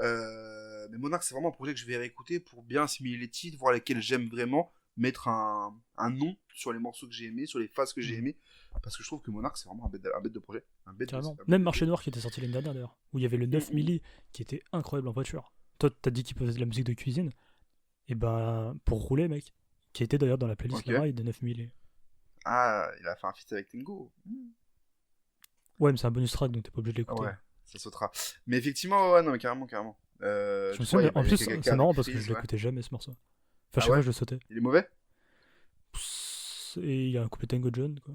Mais Monarch, c'est vraiment un projet que je vais réécouter pour bien assimiler les titres, voir lesquels j'aime vraiment, mettre un nom sur les morceaux que j'ai aimés, sur les phases que j'ai aimées, parce que je trouve que Monarch, c'est vraiment un bête de projet. Même Marché Noir qui était sorti l'année dernière, d'ailleurs, où il y avait le 9 milli qui était incroyable en voiture. Toi, t'as dit qu'il faisait de la musique de cuisine. Et ben, pour rouler, mec, qui était d'ailleurs dans la playlist La Ride des 9 milli. Ah, il a fait un feat avec Tengo. Ouais, mais c'est un bonus track, donc t'es pas obligé de l'écouter. Ouais, ça sautera. Mais effectivement, ouais, non, mais carrément. Je me souviens, en plus, c'est marrant parce que je l'écoutais jamais, ce morceau. Enfin, chaque fois, je le sautais. Il est mauvais? Et il y a un couplet Tango John, quoi.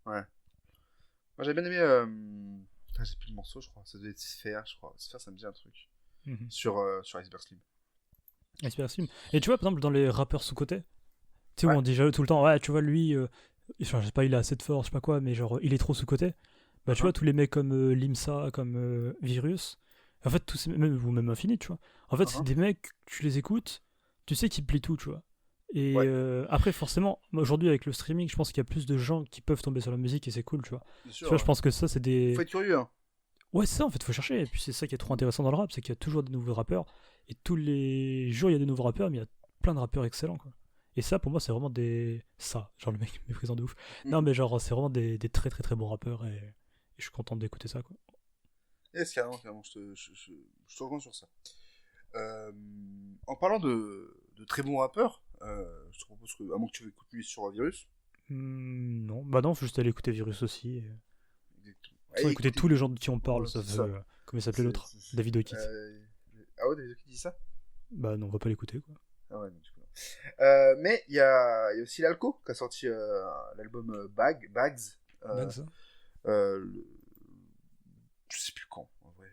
Ouais. Moi, j'ai bien aimé. Putain, j'ai plus le morceau, je crois. Ça devait être Sphere, je crois. Sphere, ça me dit un truc. Sur Iceberg Slim. Iceberg Slim. Et tu vois, par exemple, dans les rappeurs sous-côté, tu sais, où on dit tout le temps, ouais, tu vois, lui, je sais pas, il a assez de force, je sais pas quoi, mais genre, il est trop sous-côté. Bah, tu vois, tous les mecs comme Limsa, comme Virus, en fait, tous ces même Infini, tu vois. En fait, c'est des mecs, tu les écoutes, tu sais qu'ils plient tout, tu vois. Et après, forcément, aujourd'hui, avec le streaming, je pense qu'il y a plus de gens qui peuvent tomber sur la musique et c'est cool, tu vois. Bien sûr, tu vois, je pense que ça, c'est des. Faut être curieux, hein. Ouais, c'est ça, en fait, faut chercher. Et puis, c'est ça qui est trop intéressant dans le rap, c'est qu'il y a toujours des nouveaux rappeurs. Et tous les jours, il y a des nouveaux rappeurs, mais il y a plein de rappeurs excellents, quoi. Et ça, pour moi, c'est vraiment des. Ça, genre le mec méprisant de ouf. Non, mais genre, c'est vraiment des très très très bons rappeurs et je suis content d'écouter ça, quoi. Yes, carrément, je te rejoins sur ça. En parlant de très bons rappeurs, je te propose que, à moins que tu écoutes lui sur Virus. Non, bah non, faut juste aller écouter Virus aussi. Exactement. Faut écouter tous les gens de qui on parle, ça. Comment il s'appelait l'autre? David O'Keefe. Ah ouais, David O'Keefe dit ça? Bah non, on va pas l'écouter, quoi. Ah ouais, du coup, mais il y a aussi l'Alco qui a sorti l'album Bags. Bags, Je sais plus quand, en vrai,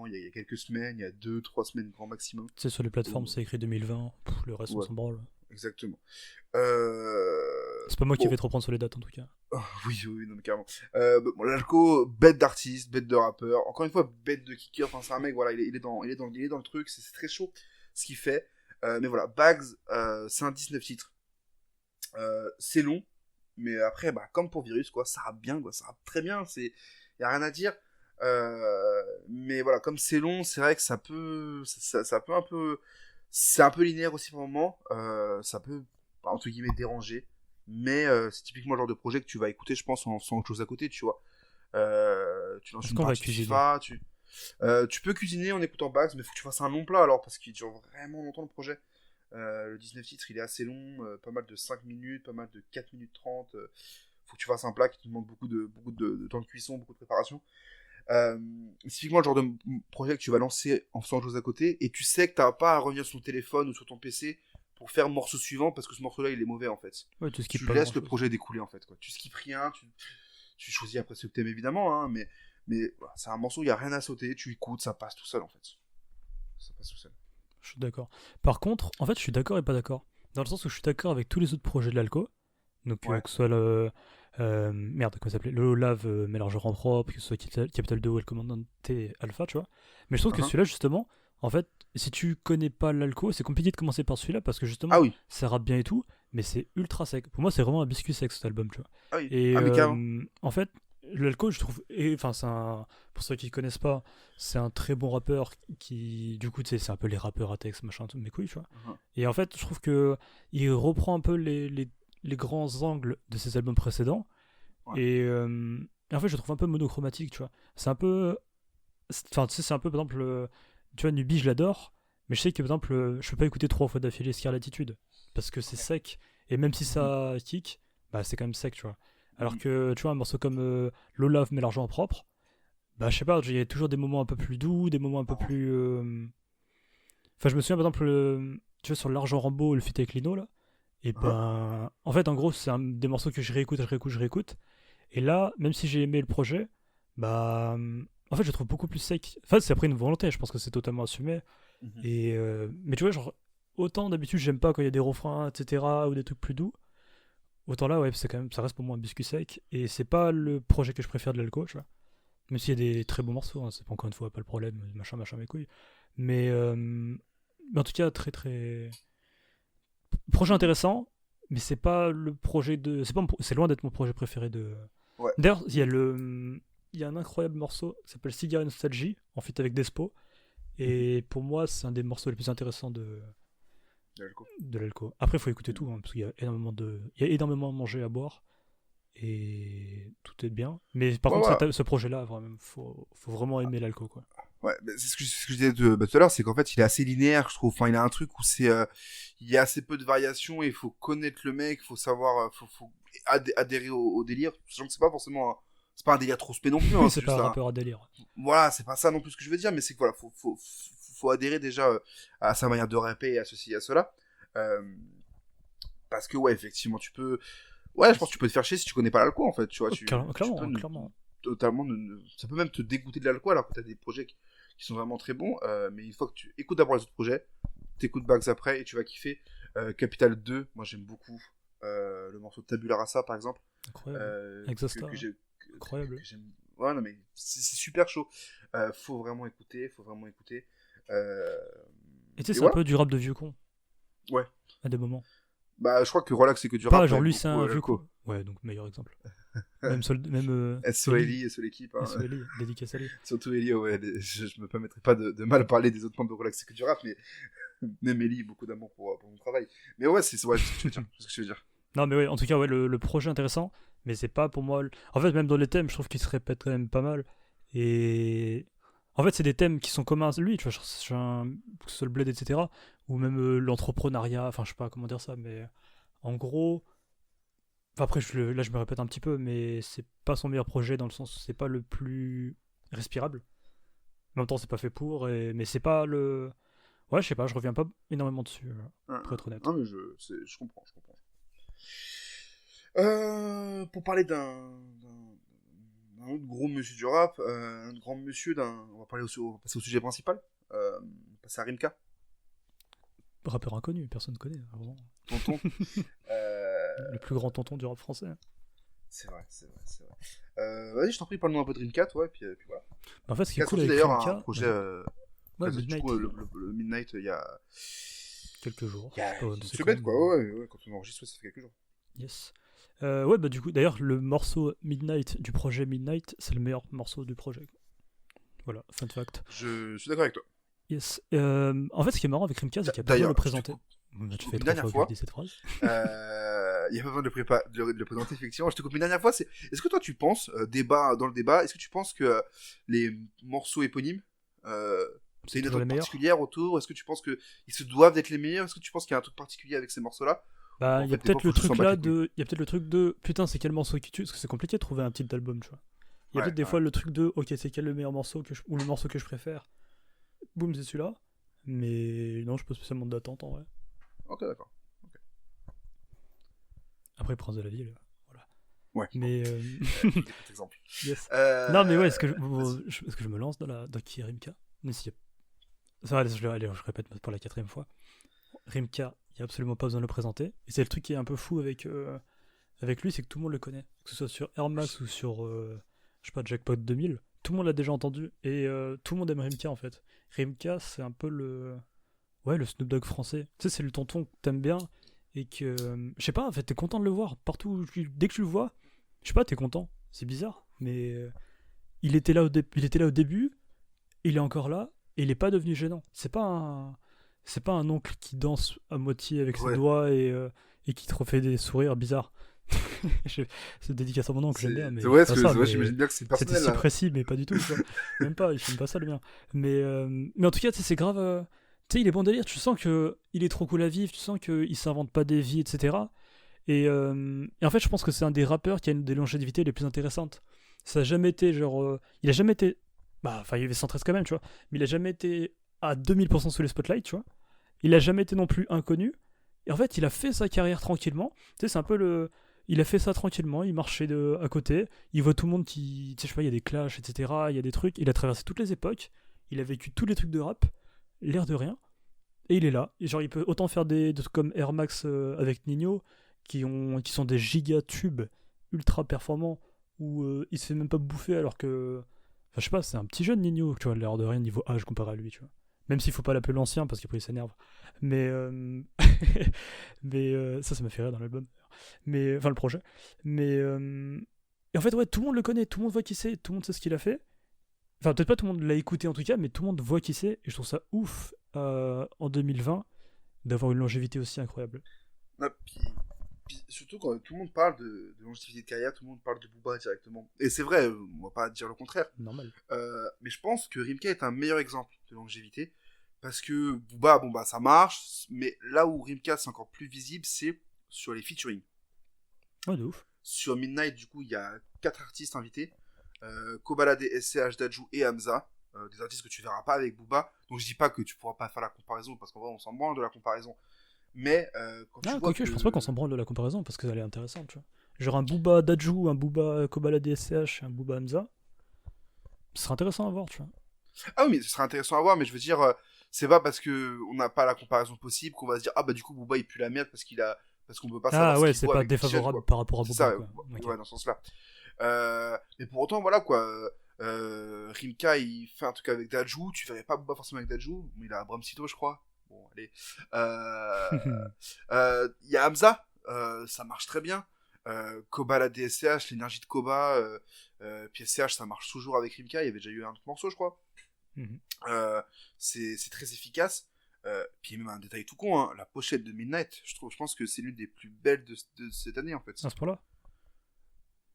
il y a quelques semaines, il y a 2-3 semaines grand maximum. C'est sur les plateformes, c'est écrit 2020, le reste on s'en branle. Exactement. C'est pas moi qui vais te reprendre sur les dates en tout cas. Oui, non, mais carrément. L'Alco, bête d'artiste, bête de rappeur, encore une fois, bête de kicker, enfin, c'est un mec, voilà, il est dans le truc, c'est très chaud ce qu'il fait. Mais voilà, Bags, c'est un 19 titres. C'est long, mais après, comme pour Virus, quoi, ça rappe bien, quoi, ça rappe très bien, y a rien à dire. Mais voilà, comme c'est long, c'est vrai que ça peut un peu, c'est un peu linéaire aussi par moment, ça peut, entre guillemets, déranger, mais c'est typiquement le genre de projet que tu vas écouter, je pense, en faisant autre chose à côté, tu vois. Tu lances une partie FIFA, tu peux cuisiner en écoutant Bags, mais faut que tu fasses un long plat alors, parce qu'il dure vraiment longtemps le projet. Le 19 titres, il est assez long, pas mal de 5 minutes, pas mal de 4 minutes 30. Faut que tu fasses un plat qui te demande beaucoup de temps de cuisson, beaucoup de préparation. Typiquement le genre de projet que tu vas lancer en faisant autre chose à côté, et tu sais que t'as pas à revenir sur ton téléphone ou sur ton PC pour faire le morceau suivant, parce que ce morceau-là, il est mauvais, en fait. Ouais, tu laisses le projet découler, en fait, quoi. Tu skippes rien, tu choisis après ce que t'aimes, évidemment, hein, mais voilà, c'est un morceau, il y a rien à sauter, tu écoutes, ça passe tout seul, en fait. Ça passe tout seul. Je suis d'accord. Par contre, en fait, je suis d'accord et pas d'accord. Dans le sens où je suis d'accord avec tous les autres projets de l'Alco. Donc, que ce soit le... merde, comment ça s'appelait, le Olave mélangeur en propre, que ce soit Capital 2 ou El Comandante Alpha, tu vois. Mais je trouve que celui-là, justement, en fait, si tu connais pas l'Alco, c'est compliqué de commencer par celui-là parce que justement, ça rappe bien et tout, mais c'est ultra sec. Pour moi, c'est vraiment un biscuit sec cet album, tu vois. Ah oui, et mais en fait, l'Alco, je trouve, enfin, pour ceux qui connaissent pas, c'est un très bon rappeur qui, du coup, tu sais, c'est un peu les rappeurs à texte, machin, tout, mes couilles, tu vois. Et en fait, je trouve que il reprend un peu les grands angles de ses albums précédents. Et en fait, je le trouve un peu monochromatique, tu vois. C'est un peu. Enfin, tu sais, c'est un peu, par exemple, tu vois, Nubi, je l'adore, mais je sais que, par exemple, je peux pas écouter 3 fois d'affilée Scarlatitude, parce que c'est sec, et même si ça kick, bah, c'est quand même sec, tu vois. Alors que, tu vois, un morceau comme Lolave met l'argent en propre, bah, je sais pas, il y a toujours des moments un peu plus doux, des moments un peu plus. Enfin, je me souviens, par exemple, tu vois, sur l'Argent Rambo, le feat avec Lino, là. Et ben, en fait, en gros, c'est des morceaux que je réécoute. Et là, même si j'ai aimé le projet, bah, en fait, je le trouve beaucoup plus sec. Enfin, c'est après une volonté, je pense que c'est totalement assumé. Et mais tu vois, genre, autant d'habitude, j'aime pas quand il y a des refrains, etc., ou des trucs plus doux. Autant là, ouais, c'est quand même, ça reste pour moi un biscuit sec. Et c'est pas le projet que je préfère de l'Alco, tu vois. Même s'il y a des très bons morceaux, hein, c'est pas encore une fois pas le problème, machin, mes couilles. Mais en tout cas, très, très. Projet intéressant, mais c'est pas le projet de. C'est loin d'être mon projet préféré de. Ouais. D'ailleurs, il y a un incroyable morceau qui s'appelle Cigarette et Nostalgie, en feat avec Despo. Et pour moi, c'est un des morceaux les plus intéressants de l'Alco. Après, il faut écouter tout, hein, parce qu'il y a énormément à manger, à boire. Et tout est bien. Mais par contre, ce projet-là, vraiment, faut vraiment aimer l'Alco, quoi. Ouais, c'est ce que je disais tout à l'heure, c'est qu'en fait, il est assez linéaire, je trouve. Enfin, il a un truc où il y a assez peu de variations et il faut connaître le mec, faut savoir, faut adhérer au délire. Sachant que c'est pas forcément, c'est pas un délire trop spé non plus. Hein, c'est pas un rappeur à délire. Voilà, c'est pas ça non plus ce que je veux dire, mais c'est que voilà, faut adhérer déjà à sa manière de rapper et à ceci et à cela. Parce que ouais, effectivement, je pense que tu peux te faire chier si tu connais pas l'alco en fait, tu vois. Clairement. Totalement, ça peut même te dégoûter de l'alco alors que t'as des projets qui sont vraiment très bons, mais une fois que tu écoutes d'abord les autres projets, t'écoutes Bags après et tu vas kiffer. Capital 2, moi j'aime beaucoup le morceau de Tabula Rasa par exemple. Incroyable. Exasta. Incroyable. Ouais, non mais c'est super chaud. Faut vraiment écouter. Et tu sais, c'est un peu du rap de vieux con. Ouais. À des moments. Bah, je crois que Relax, c'est que du rap. Pas genre lui, c'est un vieux con. Ouais, donc meilleur exemple. même SOLI et seule équipe. Hein. SOLI, dédicace à lui. Surtout Eli, ouais, je me permettrai pas de mal parler des autres membres de Relax, c'est que du rap, mais même Eli, beaucoup d'amour pour mon travail. Mais ouais, c'est ce que je veux dire. Non, mais ouais, en tout cas, ouais, le projet intéressant, mais c'est pas pour moi. En fait, même dans les thèmes, je trouve qu'il se répète quand même pas mal. Et en fait, c'est des thèmes qui sont communs à lui, tu vois, que ce soit le bled, etc. Ou même l'entrepreneuriat, enfin, je sais pas comment dire ça, mais en gros. Enfin, après, là, je me répète un petit peu, mais c'est pas son meilleur projet dans le sens où c'est pas le plus respirable. En même temps, c'est pas fait pour, mais c'est pas le. Ouais, je sais pas, je reviens pas énormément dessus, pour être honnête. Non, mais je comprends. Pour parler d'un autre gros monsieur du rap, un grand monsieur on va passer au sujet principal. On va passer à Rimka. Rappeur inconnu, personne ne connaît, vraiment. Tonton. Le plus grand tonton du rap français. C'est vrai. Vas-y, je t'en prie, parle-nous un peu de Rimka, toi, et puis voilà. En fait, ce qui est cool avec d'ailleurs Rimka... un projet... Midnight. Le Midnight, il y a... quelques jours. C'est bête, quoi, ouais, quand on enregistre, ça fait quelques jours. Yes. Ouais, bah du coup, d'ailleurs, le morceau Midnight du projet Midnight, c'est le meilleur morceau du projet. Voilà, fun fact. Je suis d'accord avec toi. Yes. En fait, ce qui est marrant avec Rimka, c'est qu'il y a besoin de le présenter. Tu fais 3 fois cette phrase. Il y a pas besoin de le présenter, effectivement. Je te coupe une dernière fois. Est-ce que toi, tu penses, dans le débat, est-ce que tu penses que les morceaux éponymes C'est une toujours les attente meilleurs. particulière autour? Est-ce que tu penses qu'ils se doivent d'être les meilleurs? Est-ce que tu penses qu'il y a un truc particulier avec ces morceaux-là? Bah, En il y a fait, peut-être les le pauvres truc s'en là battent les de. Il y a peut-être le truc de. Putain, c'est quel morceau qui tue? Parce que c'est compliqué de trouver un titre d'album, tu vois. Il y a Ouais, peut-être des ouais. fois le truc de. Ok, c'est quel le meilleur morceau ou le morceau que je préfère? Boum, c'est celui-là. Mais non, je pose spécialement d'attente en vrai. Ok, d'accord. Après, Prince de la Ville. Voilà. Ouais. Mais. Petit exemple. Yes. Euh, Non, mais ouais, est-ce que vas-y. est-ce que je me lance dans qui est Rimka? Mais si. Ça, allez, je répète pour la 4e fois. Rimka, il n'y a absolument pas besoin de le présenter. Et c'est le truc qui est un peu fou avec lui, c'est que tout le monde le connaît. Que ce soit sur Air Max ou sur, je sais pas, Jackpot 2000, tout le monde l'a déjà entendu. Et tout le monde aime Rimka en fait. Rimka, c'est un peu le Snoop Dogg français. Tu sais, c'est le tonton que t'aimes bien et que, je sais pas, en fait, t'es content de le voir. Partout, dès que tu le vois, je sais pas, t'es content. C'est bizarre, mais il était là au début, il est encore là, et il est pas devenu gênant. C'est pas un oncle qui danse à moitié avec ses Ouais. doigts et qui te refait des sourires bizarres. C'est dédicace à mon oncle, j'aime bien, mais Ouais, c'est pas ça, mais j'imagine bien que c'est c'était personnel. si Là. précis, mais pas du tout. Quoi. Même pas, il filme pas ça le mien. Mais en tout cas, tu sais, c'est grave. Tu sais, il est bon délire. Tu sens que il est trop cool à vivre. Tu sens qu'il s'invente pas des vies, etc. Et en fait, je pense que c'est un des rappeurs qui a une des longévités les plus intéressantes. Ça a jamais été genre. Il a jamais été. Bah, enfin, il y avait 113 quand même, tu vois. Mais il a jamais été à 2000% sous les spotlights, tu vois. Il a jamais été non plus inconnu. Et en fait, il a fait sa carrière tranquillement. Tu sais, c'est un peu le. Il a fait ça tranquillement, il marchait à côté, il voit tout le monde qui. Tu sais, je sais pas, il y a des clashs, etc. Il y a des trucs. Il a traversé toutes les époques, il a vécu tous les trucs de rap, l'air de rien, et il est là. Et genre, il peut autant faire des trucs comme Air Max avec Nino, qui sont des giga tubes ultra performants, où il se fait même pas bouffer alors que. Enfin, je sais pas, c'est un petit jeune Nino, tu vois, l'air de rien niveau âge comparé à lui, tu vois. Même s'il faut pas l'appeler l'ancien parce qu'après il s'énerve. Mais. Ça m'a fait rire dans l'album. Mais enfin le projet. Mais et en fait ouais, tout le monde le connaît, tout le monde voit qui c'est, tout le monde sait ce qu'il a fait. Enfin peut-être pas tout le monde l'a écouté en tout cas, mais tout le monde voit qui c'est et je trouve ça ouf en 2020 d'avoir une longévité aussi incroyable. Ah, puis surtout quand tout le monde parle de longévité de carrière, tout le monde parle de Booba directement. Et c'est vrai, on va pas dire le contraire. Normal. Mais je pense que Rimka est un meilleur exemple de longévité parce que Booba, bon bah ça marche, mais là où Rimka c'est encore plus visible, c'est sur les featuring. Ouais, de ouf. Sur Midnight, du coup, il y a 4 artistes invités. Kobalade, SCH, Dajou et Hamza. Des artistes que tu verras pas avec Booba. Donc je dis pas que tu pourras pas faire la comparaison, parce qu'en vrai, on s'en branle de la comparaison. Mais quand tu vois quoique, que... je pense pas qu'on s'en branle de la comparaison parce qu'elle est intéressante, tu vois. Genre un Booba Dajou, un Booba Kobalade SCH et un Booba Hamza. Ce serait intéressant à voir, tu vois. Ah oui, mais ce serait intéressant à voir, mais je veux dire, c'est pas parce que on n'a pas la comparaison possible qu'on va se dire, ah bah du coup, Booba il pue la merde parce qu'on peut pas savoir Ah ce ouais, qu'il c'est vaut pas avec T-shirt, défavorable quoi. par rapport à C'est Booba. ça, Quoi. ouais, Ok. ouais, dans ce sens-là. Mais pour autant, voilà quoi. Rimka, il fait un truc avec Dajou. Tu verrais pas Booba forcément avec Dajou, mais il a Bram Sito, je crois. Bon, allez. Il y a Hamza, ça marche très bien. Koba, la DSCH, l'énergie de Koba, puis SCH, ça marche toujours avec Rimka. Il y avait déjà eu un autre morceau, je crois. C'est très efficace. Puis même un détail tout con, hein, la pochette de Midnight, je pense que c'est l'une des plus belles de cette année en fait. À ce point-là.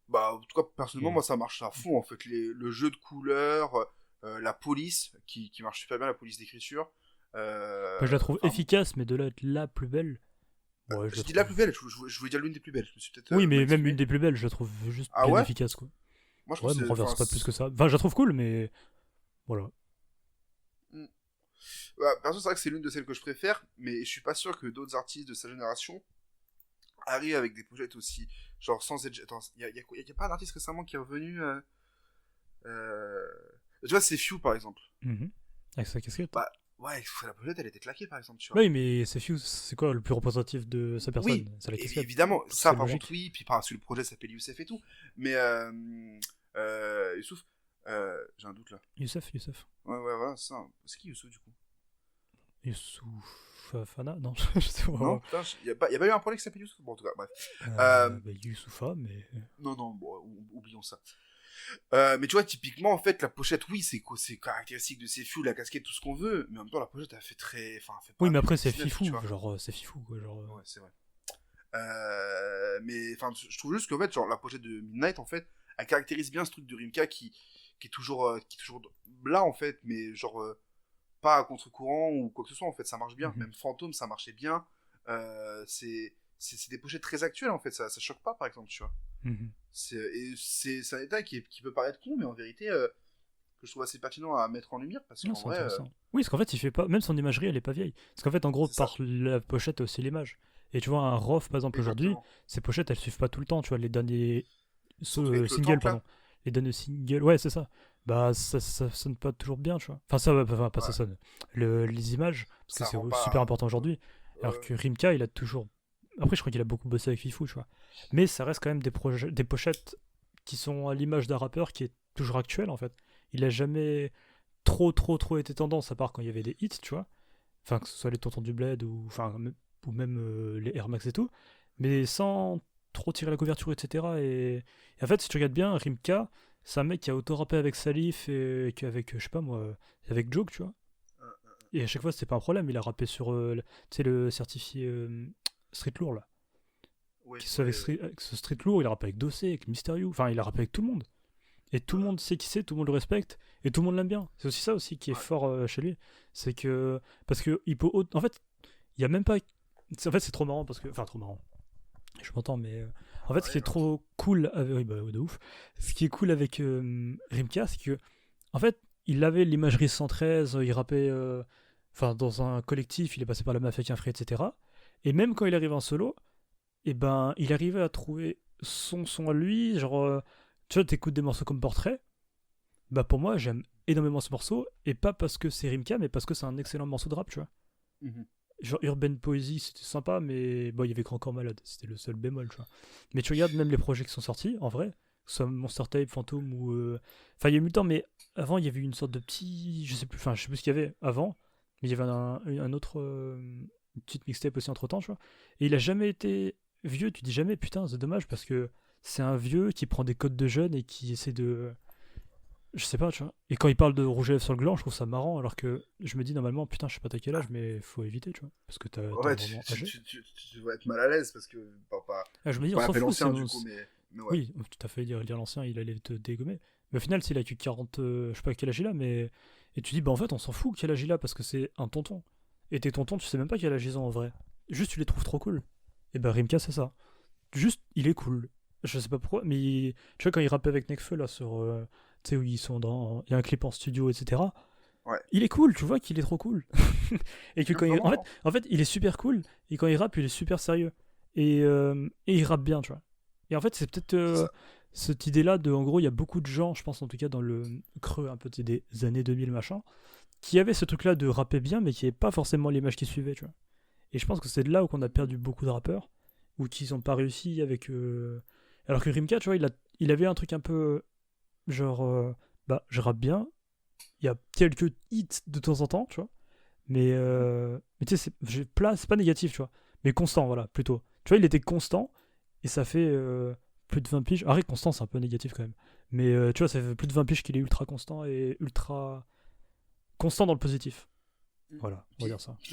Bah en tout cas personnellement moi ça marche à fond en fait, le jeu de couleurs, la police qui marche super bien, la police d'écriture. Je la trouve efficace, mais de là être la plus belle. Ouais, je dis la plus belle, je voulais dire l'une des plus belles. Je me suis peut-être, oui, mais même une des plus belles, je la trouve juste bien ouais efficace quoi. Moi je ouais, pense me renverse pas plus que ça. Enfin, je la trouve cool, mais voilà. Perso, c'est vrai que c'est l'une de celles que je préfère, mais je suis pas sûr que d'autres artistes de sa génération arrivent avec des projets aussi, genre sans être... Attends, y a pas un artiste récemment qui est revenu... Tu vois, c'est Few, par exemple. Avec sa casquette. Bah, ouais, la pochette, elle était claquée, par exemple, tu vois. Oui, mais c'est Few, c'est quoi le plus représentatif de sa personne? Oui, c'est la casquette. évidemment, ça, par logique. contre, oui, puis parce que le projet s'appelle Youssef et tout, mais Youssouf, j'ai un doute, là. Youssef. Ouais, voilà, c'est ça. C'est qui, Youssouf, du coup? Youssouf Fana? Non, je sais pas. Non, putain, y a pas eu un projet qui s'appelle Youssouf? Bon, en tout cas, bref. Youssoufa, mais... Non, bon, oublions ça. Mais tu vois, typiquement, en fait, la pochette, oui, c'est caractéristique de ces Few, la casquette, tout ce qu'on veut, mais en même temps, la pochette, elle fait très... Enfin, fait pas oui, mais après, c'est business, fifou, tu vois. genre, c'est fifou, quoi, genre... Ouais, c'est vrai. Mais, enfin, je trouve juste qu'en fait, genre, la pochette de Midnight, en fait, elle caractérise bien ce truc de Rimka qui est toujours là, en fait, mais genre... pas à contre-courant ou quoi que ce soit, en fait, ça marche bien. Mhm. Même Fantôme, ça marchait bien. C'est des pochettes très actuelles, en fait, ça choque pas, par exemple, tu vois. Mhm. C'est un détail qui peut paraître con, mais en vérité, que je trouve assez pertinent à mettre en lumière, parce Non, qu'en c'est vrai... intéressant. Oui, parce qu'en fait, il fait pas. Même son imagerie, elle est pas vieille. Parce qu'en fait, en gros, C'est ça. par la pochette, t'as aussi l'image. Et tu vois, un ROF, par exemple, aujourd'hui, Exactement. ces pochettes, elles suivent pas tout le temps. Tu vois, les derniers Surtout avec le singles, tank, là. pardon. Les derniers singles, ouais, c'est ça. Bah, ça sonne pas toujours bien, tu vois. Enfin, ça, enfin, pas ça Ouais. sonne. Les images, parce que Ça c'est rend super pas... important aujourd'hui. Alors Ouais. que Rimka, il a toujours. Après, je crois qu'il a beaucoup bossé avec Fifou, tu vois. Mais ça reste quand même des pochettes qui sont à l'image d'un rappeur qui est toujours actuel, en fait. Il a jamais trop été tendance, à part quand il y avait des hits, tu vois. Enfin, que ce soit les Tontons du Bled ou même les Air Max et tout. Mais sans trop tirer la couverture, etc. Et en fait, si tu regardes bien, Rimka, c'est un mec qui a auto rappé avec Salif et qu'avec, je sais pas moi, avec Joke, tu vois. Et à chaque fois, c'était pas un problème. Il a rappé sur, tu sais, le certifié Street Lourd, là. Ouais, Qui soit avec ce Street Lourd, il a rappé avec Dossé, avec Mysterio. Enfin, il a rappé avec tout le monde. Et tout le monde sait qui c'est, tout le monde le respecte, et tout le monde l'aime bien. C'est aussi ça aussi qui est Ouais. fort chez lui. C'est que. Parce que il peut. En fait, il y a même pas. En fait, c'est trop marrant parce que. Enfin, trop marrant. Je m'entends, mais. En fait, ce qui est trop cool avec. Oui, bah, de ouf. Ce qui est cool avec Rimka, c'est que. En fait, il avait l'imagerie 113, il rappait. Enfin, dans un collectif, il est passé par la Mafia Free, etc. Et même quand il arrive en solo, et ben, il arrivait à trouver son son à lui. Genre. Tu vois, t'écoutes des morceaux comme Portrait. Bah pour moi, j'aime énormément ce morceau, et pas parce que c'est Rimka, mais parce que c'est un excellent morceau de rap, tu vois. Mhm. Genre Urban Poesy, c'était sympa, mais bon, il y avait Grand Corps Malade, c'était le seul bémol, tu vois. Mais tu regardes même les projets qui sont sortis, en vrai, que ce soit Monster Tape, Phantom ou... Enfin, il y a eu le temps, mais avant, il y avait une sorte de petit... Je sais plus ce qu'il y avait avant, mais il y avait un autre... une petite mixtape aussi entre-temps, tu vois. Et il a jamais été vieux, tu dis jamais, putain, c'est dommage, parce que c'est un vieux qui prend des codes de jeunes et qui essaie de... Je sais pas, tu vois. Et quand il parle de rouge à lèvres sur le gland, je trouve ça marrant, alors que je me dis normalement, putain, je sais pas t'as quel âge, mais faut éviter, tu vois. Parce que t'as Ouais, vraiment âgé. tu vas être mal à l'aise, parce que... Pas Ah, je me dis, on pas s'en l'appeler fout. l'ancien, du coup, mais ouais. Oui, tu t'as failli dire l'ancien, il allait te dégommer. Mais au final, s'il a que 40, je sais pas quel âge il a, mais. Et tu dis, bah en fait, on s'en fout quel âge il a, parce que c'est un tonton. Et tes tontons, tu sais même pas quel âge ils ont en vrai. Juste, tu les trouves trop cool. Et bah Rimka, c'est ça. Juste, il est cool. Je sais pas pourquoi, mais tu vois, quand il rappe avec Nekfeu, là, sur. Tu sais, où ils sont dans. Il y a un clip en studio, etc. Ouais. Il est cool, tu vois qu'il est trop cool. Et que Non, quand il. vraiment. En fait, il est super cool, et quand il rappe, il est super sérieux. Et il rappe bien, tu vois. Et en fait, c'est peut-être C'est ça. cette idée-là de. En gros, il y a beaucoup de gens, je pense en tout cas dans le creux un peu des années 2000, machin, qui avaient ce truc-là de rapper bien, mais qui n'avaient pas forcément l'image qui suivait, tu vois. Et je pense que c'est de là où on a perdu beaucoup de rappeurs, ou qui n'ont pas réussi avec. Alors que Rimka, tu vois, il avait un truc un peu. Genre. Bah, je rappe bien. Il y a quelques hits de temps en temps, tu vois. Mais tu sais, c'est pas négatif, tu vois. Mais constant, voilà, plutôt. Tu vois, il était constant, et ça fait plus de 20 piges. Arrête, constant, c'est un peu négatif quand même. Mais tu vois, ça fait plus de 20 piges qu'il est ultra constant et ultra constant dans le positif. Voilà, on va dire ça. Puis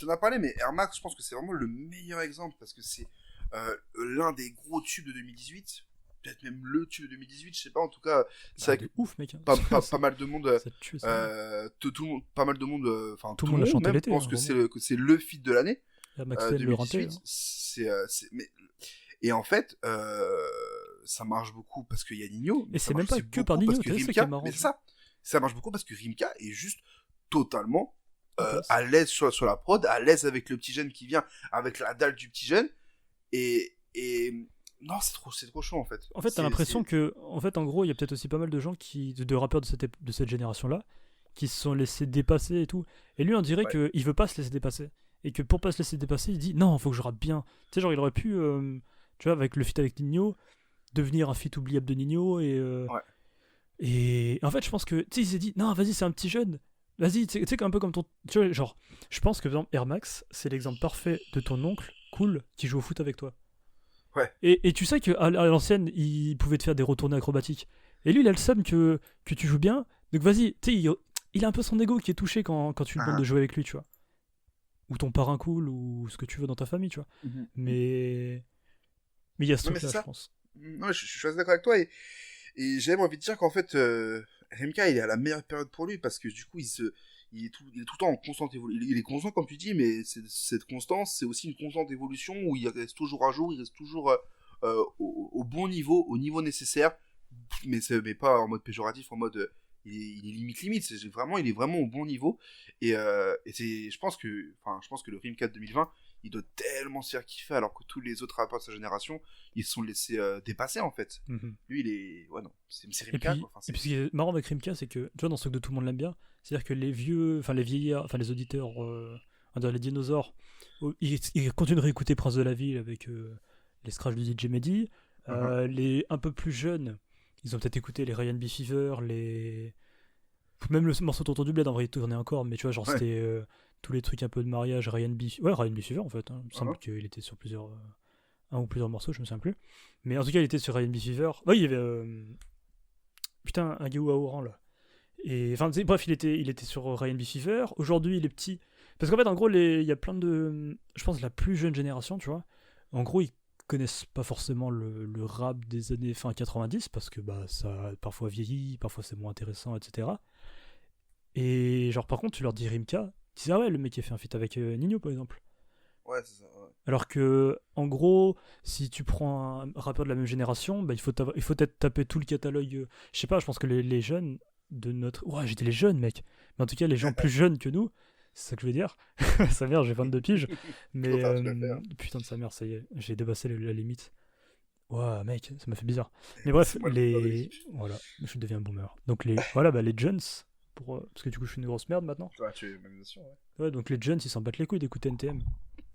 t'en as parlé, mais Air Max, je pense que c'est vraiment le meilleur exemple, parce que c'est l'un des gros tubes de 2018, peut-être même le tube de 2018, je sais pas, en tout cas, c'est Bah, vrai de que ouf, mec. Hein. pas mal de monde, Ça te tue, ça. tout le monde, pas mal de monde, enfin Tout tout le le monde l'a monde chanté même l'été, pense hein, que vraiment. c'est le feat de l'année, La Maxwell le rinté. 2018, mais et en fait, ça marche beaucoup parce qu'il y a Nino, mais Et ça c'est même marche pas aussi que par beaucoup Nino, parce que t'as vu, c'est ça qui est Rimka, marrant. mais c'est ça, ça marche beaucoup parce que Rimka est juste totalement En place. à l'aise sur la prod, à l'aise avec le petit jeune qui vient, avec la dalle du petit jeune, et non, c'est trop chaud en fait. En fait, t'as l'impression que, en fait, en gros, il y a peut-être aussi pas mal de gens de rappeurs de cette génération-là, qui se sont laissés dépasser et tout. Et lui, on dirait Ouais. qu'il veut pas se laisser dépasser. Et que pour pas se laisser dépasser, il dit non, faut que je rappe bien. Tu sais, genre, il aurait pu, tu vois, avec le feat avec Nino, devenir un feat oubliable de Nino. Ouais. Et en fait, je pense que, tu sais, il s'est dit non, vas-y, c'est un petit jeune. Vas-y, tu sais, un peu comme ton. Tu vois, genre, je pense que, par exemple, Air Max, c'est l'exemple parfait de ton oncle cool qui joue au foot avec toi. Ouais. Et tu sais qu'à l'ancienne, il pouvait te faire des retournées acrobatiques. Et lui, il a le seum que tu joues bien. Donc vas-y, tu sais, il a un peu son ego qui est touché quand tu lui demandes de jouer avec lui, tu vois. Ou ton parrain cool, ou ce que tu veux dans ta famille, tu vois. Mhm. Mais il y a ce truc-là, je pense. Non, je suis assez d'accord avec toi, et j'ai même envie de dire qu'en fait, Rimka, il est à la meilleure période pour lui, parce que du coup, il il est tout le temps en constante évolution. Il est constant, comme tu dis, mais cette constance, c'est aussi une constante évolution où il reste toujours à jour, il reste toujours au bon niveau, au niveau nécessaire, mais pas en mode péjoratif, en mode il est limite. Il est vraiment au bon niveau. Et je pense que le Rimka de 2020, il doit tellement se faire kiffer, alors que tous les autres rappeurs de sa génération, ils se sont laissés dépasser, en fait. Lui, il est... Ouais, non, c'est Rimka, quoi. Et puis, ce qui est marrant avec Rimka, c'est que, tu vois, dans ce que tout le monde l'aime bien, c'est-à-dire que les vieillards, les auditeurs, les dinosaures, ils continuent de réécouter Prince de la Ville avec les scratchs du DJ Mehdi. Les un peu plus jeunes, ils ont peut-être écouté les Ryan B. Fever, même le morceau Tonton du Bled, en vrai, il tournait encore, mais tu vois, genre, c'était tous les trucs un peu de mariage, Ryan B. Fever, en fait. Il me semble qu'il était sur un ou plusieurs morceaux, je me souviens plus. Mais en tout cas, il était sur Ryan B. Fever. Ouais, il y avait... un Gaou à Oran, là. Et, bref, il était sur Ryan B. Fever. Aujourd'hui, il est petit. Parce qu'en fait, en gros, il y a plein de... Je pense la plus jeune génération, tu vois. En gros, ils connaissent pas forcément le rap des années fin 90, parce que ça a parfois vieilli, parfois c'est moins intéressant, etc. Et genre, par contre, tu leur dis Rimka, ils disent, ah ouais, le mec qui a fait un feat avec Nino, par exemple. Ouais, c'est ça, ouais. Alors que, en gros, si tu prends un rappeur de la même génération, il faut peut-être taper tout le catalogue. Je sais pas, je pense que les jeunes de notre... Ouais, j'ai dit les jeunes, mec. Mais en tout cas, les gens plus jeunes que nous, c'est ça que je veux dire. Sa mère, j'ai 22 piges. Mais putain de sa mère, ça y est, j'ai dépassé la limite. Ouais, mec, ça m'a fait bizarre. Mais bref, voilà, je deviens boomer. Donc les jeunes, parce que du coup, je suis une grosse merde maintenant. Ouais, tu es même notion, ouais. Ouais, donc les jeunes, ils s'en battent les couilles d'écouter NTM.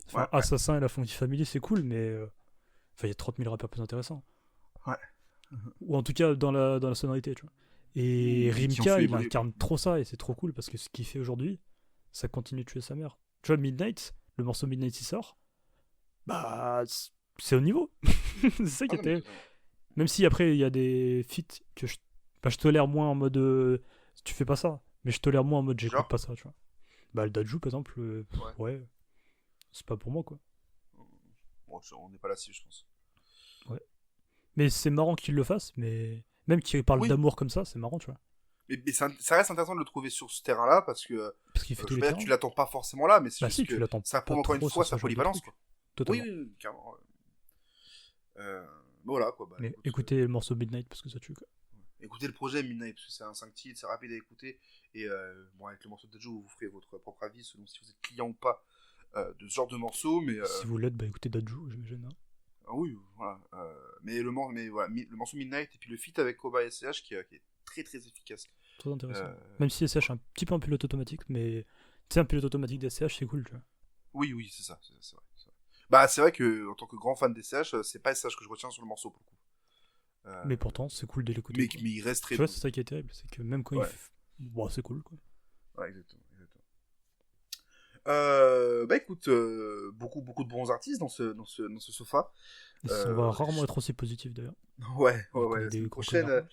Enfin, Assassin et la Funky Family, c'est cool, mais il y a 30 000 rappeurs plus intéressants. Ouais. Ou en tout cas, dans la sonorité, tu vois. Et Rimka, il incarne trop ça, et c'est trop cool, parce que ce qu'il fait aujourd'hui, ça continue de tuer sa mère. Tu vois, Midnight, le morceau Midnight, il sort, c'est au niveau. C'est ça qui était... Même si après, il y a des feats que je tolère moins en mode... tu fais pas ça. Mais je tolère moins en mode j'écoute pas ça, tu vois. Le Dadju, par exemple, ouais. C'est pas pour moi, quoi. Bon, on n'est pas là-dessus, je pense. Ouais. Mais c'est marrant qu'il le fasse, mais même qu'il parle d'amour comme ça, c'est marrant, tu vois. Mais ça reste intéressant de le trouver sur ce terrain-là, parce qu'il fait tous les terrains. Tu l'attends pas forcément là, mais c'est juste que ça prouve encore une fois sa polyvalence, quoi. Totalement. Oui, carrément. Voilà, quoi. Mais écoutez le morceau Midnight, parce que ça tue, quoi. Écoutez le projet Midnight, parce que c'est un 5 titres, c'est rapide à écouter, et avec le morceau de Dadju, vous ferez votre propre avis, selon si vous êtes client ou pas de ce genre de morceau, mais... Si vous l'êtes, écoutez Dadju, j'imagine. Hein. Ah oui, voilà. Mais le morceau Midnight, et puis le feat avec Koba et SCH, qui est très très efficace. Très intéressant. Même si SCH est un petit peu un pilote automatique, mais tu sais, un pilote automatique d'SCH, c'est cool, tu vois. Oui, c'est ça, c'est vrai. C'est vrai que, en tant que grand fan d'SCH, c'est pas SCH que je retiens sur le morceau, pour le coup. Mais pourtant, c'est cool de l'écouter. Mais il reste très tu vois, c'est ça qui est terrible, c'est que même quand il fait... c'est cool, quoi. Ouais, exactement. Écoute, beaucoup de bons artistes dans ce sofa. On va rarement être aussi positif, d'ailleurs. Ouais. La semaine prochaine...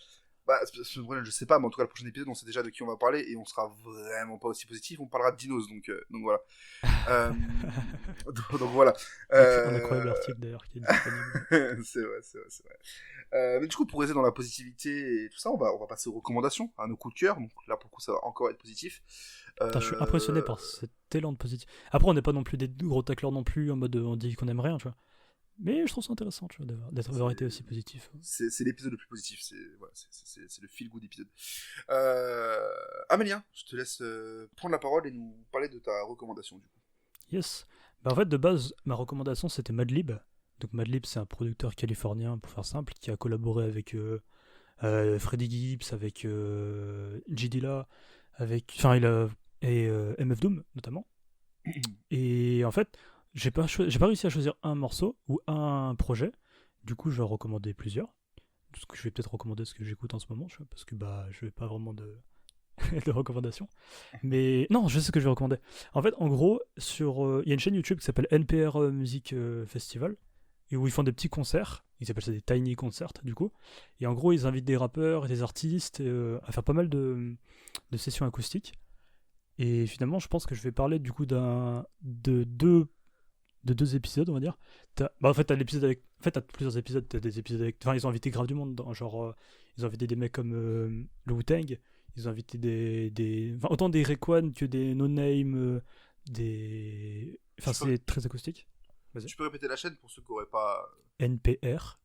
je sais pas, mais en tout cas, le prochain épisode, on sait déjà de qui on va parler, et on sera vraiment pas aussi positif, on parlera de dinos, donc voilà. donc voilà. Un incroyable article, d'ailleurs, qui est disponible. c'est vrai. Mais du coup, pour rester dans la positivité et tout ça, on va passer aux recommandations, à nos coups de cœur, donc là, pour le coup, ça va encore être positif. Putain, je suis impressionné par cet élan de positif. Après, on n'est pas non plus des gros tacleurs non plus, en mode on dit qu'on aime rien, tu vois. Mais je trouve ça intéressant, tu vois, d'avoir été aussi positif. C'est l'épisode le plus positif, c'est le feel-good épisode. Amélien, je te laisse prendre la parole et nous parler de ta recommandation, du coup. Yes. En fait, de base, ma recommandation, c'était Madlib. Donc Madlib, c'est un producteur californien, pour faire simple, qui a collaboré avec Freddie Gibbs, avec J Dilla, et MF Doom, notamment. Et en fait, j'ai pas réussi à choisir un morceau ou un projet. Du coup, je vais en recommander plusieurs. Parce que je vais peut-être recommander ce que j'écoute en ce moment, parce que je vais pas vraiment de recommandations. Mais non, je sais ce que je vais recommander. En fait, en gros, il y a une chaîne YouTube qui s'appelle NPR Music Festival, et où ils font des petits concerts. Ils appellent ça des tiny concerts, du coup. Et en gros, ils invitent des rappeurs et des artistes à faire pas mal de sessions acoustiques. Et finalement, je pense que je vais parler du coup de deux épisodes, on va dire. En fait, t'as l'épisode avec... En fait, t'as plusieurs épisodes. T'as des épisodes avec... Enfin, ils ont invité grave du monde. Genre, ils ont invité des mecs comme le Wu-Tang. Ils ont invité enfin, autant des Rayquan que des no-name, Enfin, c'est très acoustique. Vas-y. Tu peux répéter la chaîne pour ceux qui n'auraient pas... NPR.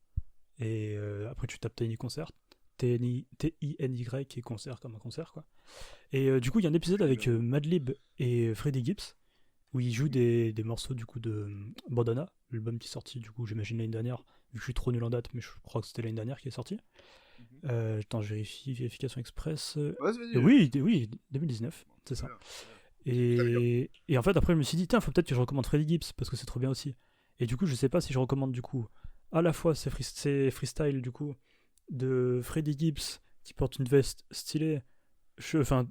Et après, tu tapes Tiny Concert. Tiny et concert comme un concert, quoi. Et du coup, il y a un épisode avec Madlib et Freddie Gibbs où ils jouent des morceaux du coup de Bandana, l'album qui est sorti, du coup, j'imagine l'année dernière, vu que je suis trop nul en date, mais je crois que c'était l'année dernière qui est sorti. Attends, je vérifie, vérification express. Oui, 2019, c'est ça. Et en fait, après, je me suis dit, tiens, faut peut-être que je recommande Freddie Gibbs parce que c'est trop bien aussi. Et du coup, je sais pas si je recommande du coup à la fois ces freestyles du coup de Freddie Gibbs qui porte une veste stylée, enfin,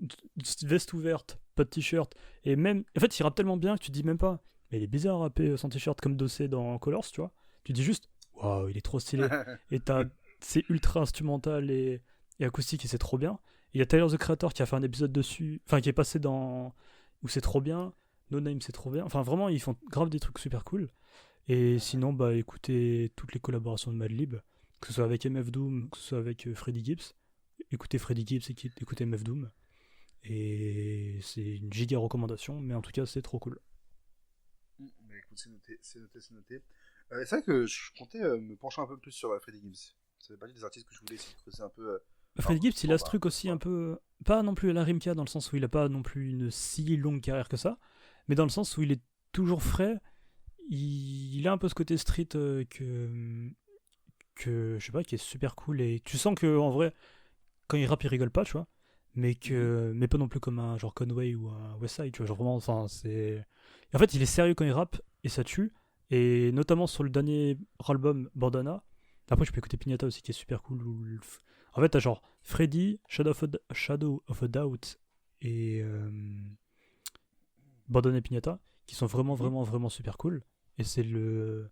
veste ouverte, pas de t-shirt, et même, en fait, il rappe tellement bien que tu dis même pas, mais il est bizarre à rapper sans t-shirt comme Dossé dans Colors, tu vois. Tu dis juste, waouh, il est trop stylé. Et c'est ultra instrumental et acoustique et c'est trop bien. Il y a Tyler the Creator qui a fait un épisode dessus, enfin, qui est passé dans. Où c'est trop bien. No Name, c'est trop bien. Enfin, vraiment, ils font grave des trucs super cool. Et sinon, bah, écoutez toutes les collaborations de Madlib, que ce soit avec MF Doom, que ce soit avec Freddie Gibbs. Écoutez Freddie Gibbs et écoutez MF Doom. Et c'est une giga recommandation, mais en tout cas, c'est trop cool. Mais écoute, c'est noté. C'est vrai que je comptais me pencher un peu plus sur Freddie Gibbs. Ça fait partie des artistes que je voulais essayer de creuser un peu. Freddie Gibbs, il a ce truc aussi un peu. Pas non plus à la Rimka, dans le sens où il a pas non plus une si longue carrière que ça, mais dans le sens où il est toujours frais. Il a un peu ce côté street que je sais pas, qui est super cool. Et tu sens que en vrai, quand il rappe, il rigole pas, tu vois. Mais pas non plus comme un genre Conway ou un Westside, tu vois. Genre vraiment, enfin, c'est. En fait, il est sérieux quand il rappe et ça tue. Et notamment sur le dernier album, Bandana. Après, je peux écouter Pignata aussi, qui est super cool. En fait, t'as genre Freddy, Shadow of a Doubt et Bandana et Pignata, qui sont vraiment, vraiment, vraiment super cool. Et c'est le.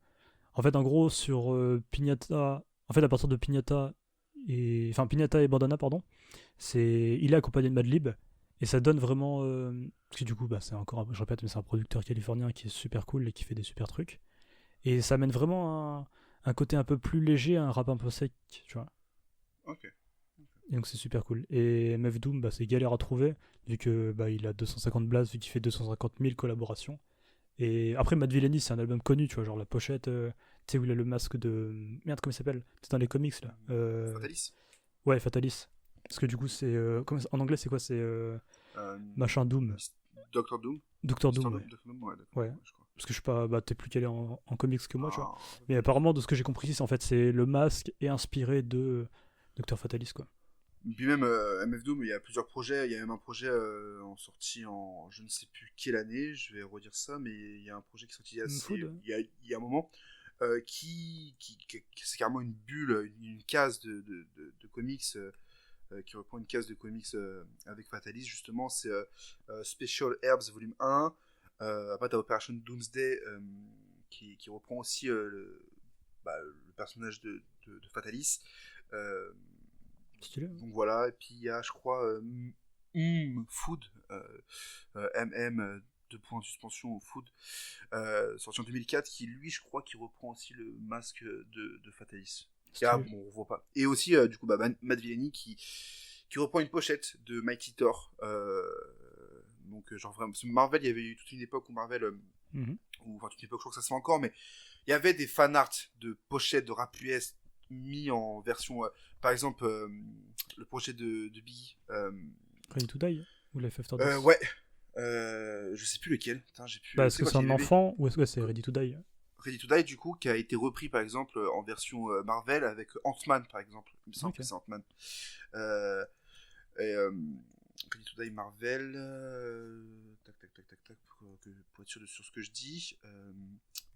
En fait, en gros, sur Pignata. En fait, à partir de Pignata et. Enfin, Pignata et Bandana, pardon. Il est accompagné de Madlib. Et ça donne vraiment. Parce que du coup, bah, c'est encore. Je répète, mais c'est un producteur californien qui est super cool et qui fait des super trucs. Et ça amène vraiment un côté un peu plus léger, un rap un peu sec, tu vois. Ok. Et donc c'est super cool. Et MF Doom, bah, c'est galère à trouver, vu que bah, il a 250 blasts, vu qu'il fait 250 000 collaborations. Et après, Mad Villainy, c'est un album connu, tu vois, genre la pochette, tu sais, où il a le masque de. Merde, comment il s'appelle? C'est dans les comics, là. Fatalis. Ouais, Fatalis. Parce que du coup, c'est. En anglais, c'est quoi? C'est. Machin Doom. Dr. Doom. Dr. Doom, ouais. Dr. Doom, ouais, ouais. Je crois. Parce que je suis pas. Bah, t'es plus calé en comics que moi, tu vois. Mais apparemment, de ce que j'ai compris, c'est en fait, c'est le masque est inspiré de Dr. Fatalis, quoi. Puis même MF Doom, il y a plusieurs projets. Il y a même un projet en sorti en je ne sais plus quelle année, je vais redire ça, mais il y a un projet qui est sorti il y a un moment qui c'est carrément une bulle, une case de comics qui reprend une case de comics avec Fatalis, justement. C'est Special Herbs Volume 1. Après, t'as Operation Doomsday qui reprend aussi le personnage de Fatalis. Donc voilà, et puis il y a, je crois, Food, MM, 2 points de suspension au Food, sorti en 2004, qui lui, je crois, qui reprend aussi le masque de Fatalis. Bon, on voit pas. Et aussi, du coup, Mad Villainy qui reprend une pochette de Mighty Thor. Donc, genre vraiment, parce que Marvel, il y avait eu toute une époque où Marvel, enfin, toute une époque, je crois que ça se fait encore, mais il y avait des fan art de pochettes de rap US mis en version par exemple le projet de Biggie Ready to Die ou Life After Death. Ouais je sais plus lequel. Putain, j'ai plus. Est-ce que c'est un enfant ou est-ce que c'est Ready to Die? Ready to Die, du coup, qui a été repris par exemple en version Marvel avec Ant-Man par exemple. Il me semble que c'est Ant-Man. Ready to Die Marvel. Tac pour être sûr sur ce que je dis.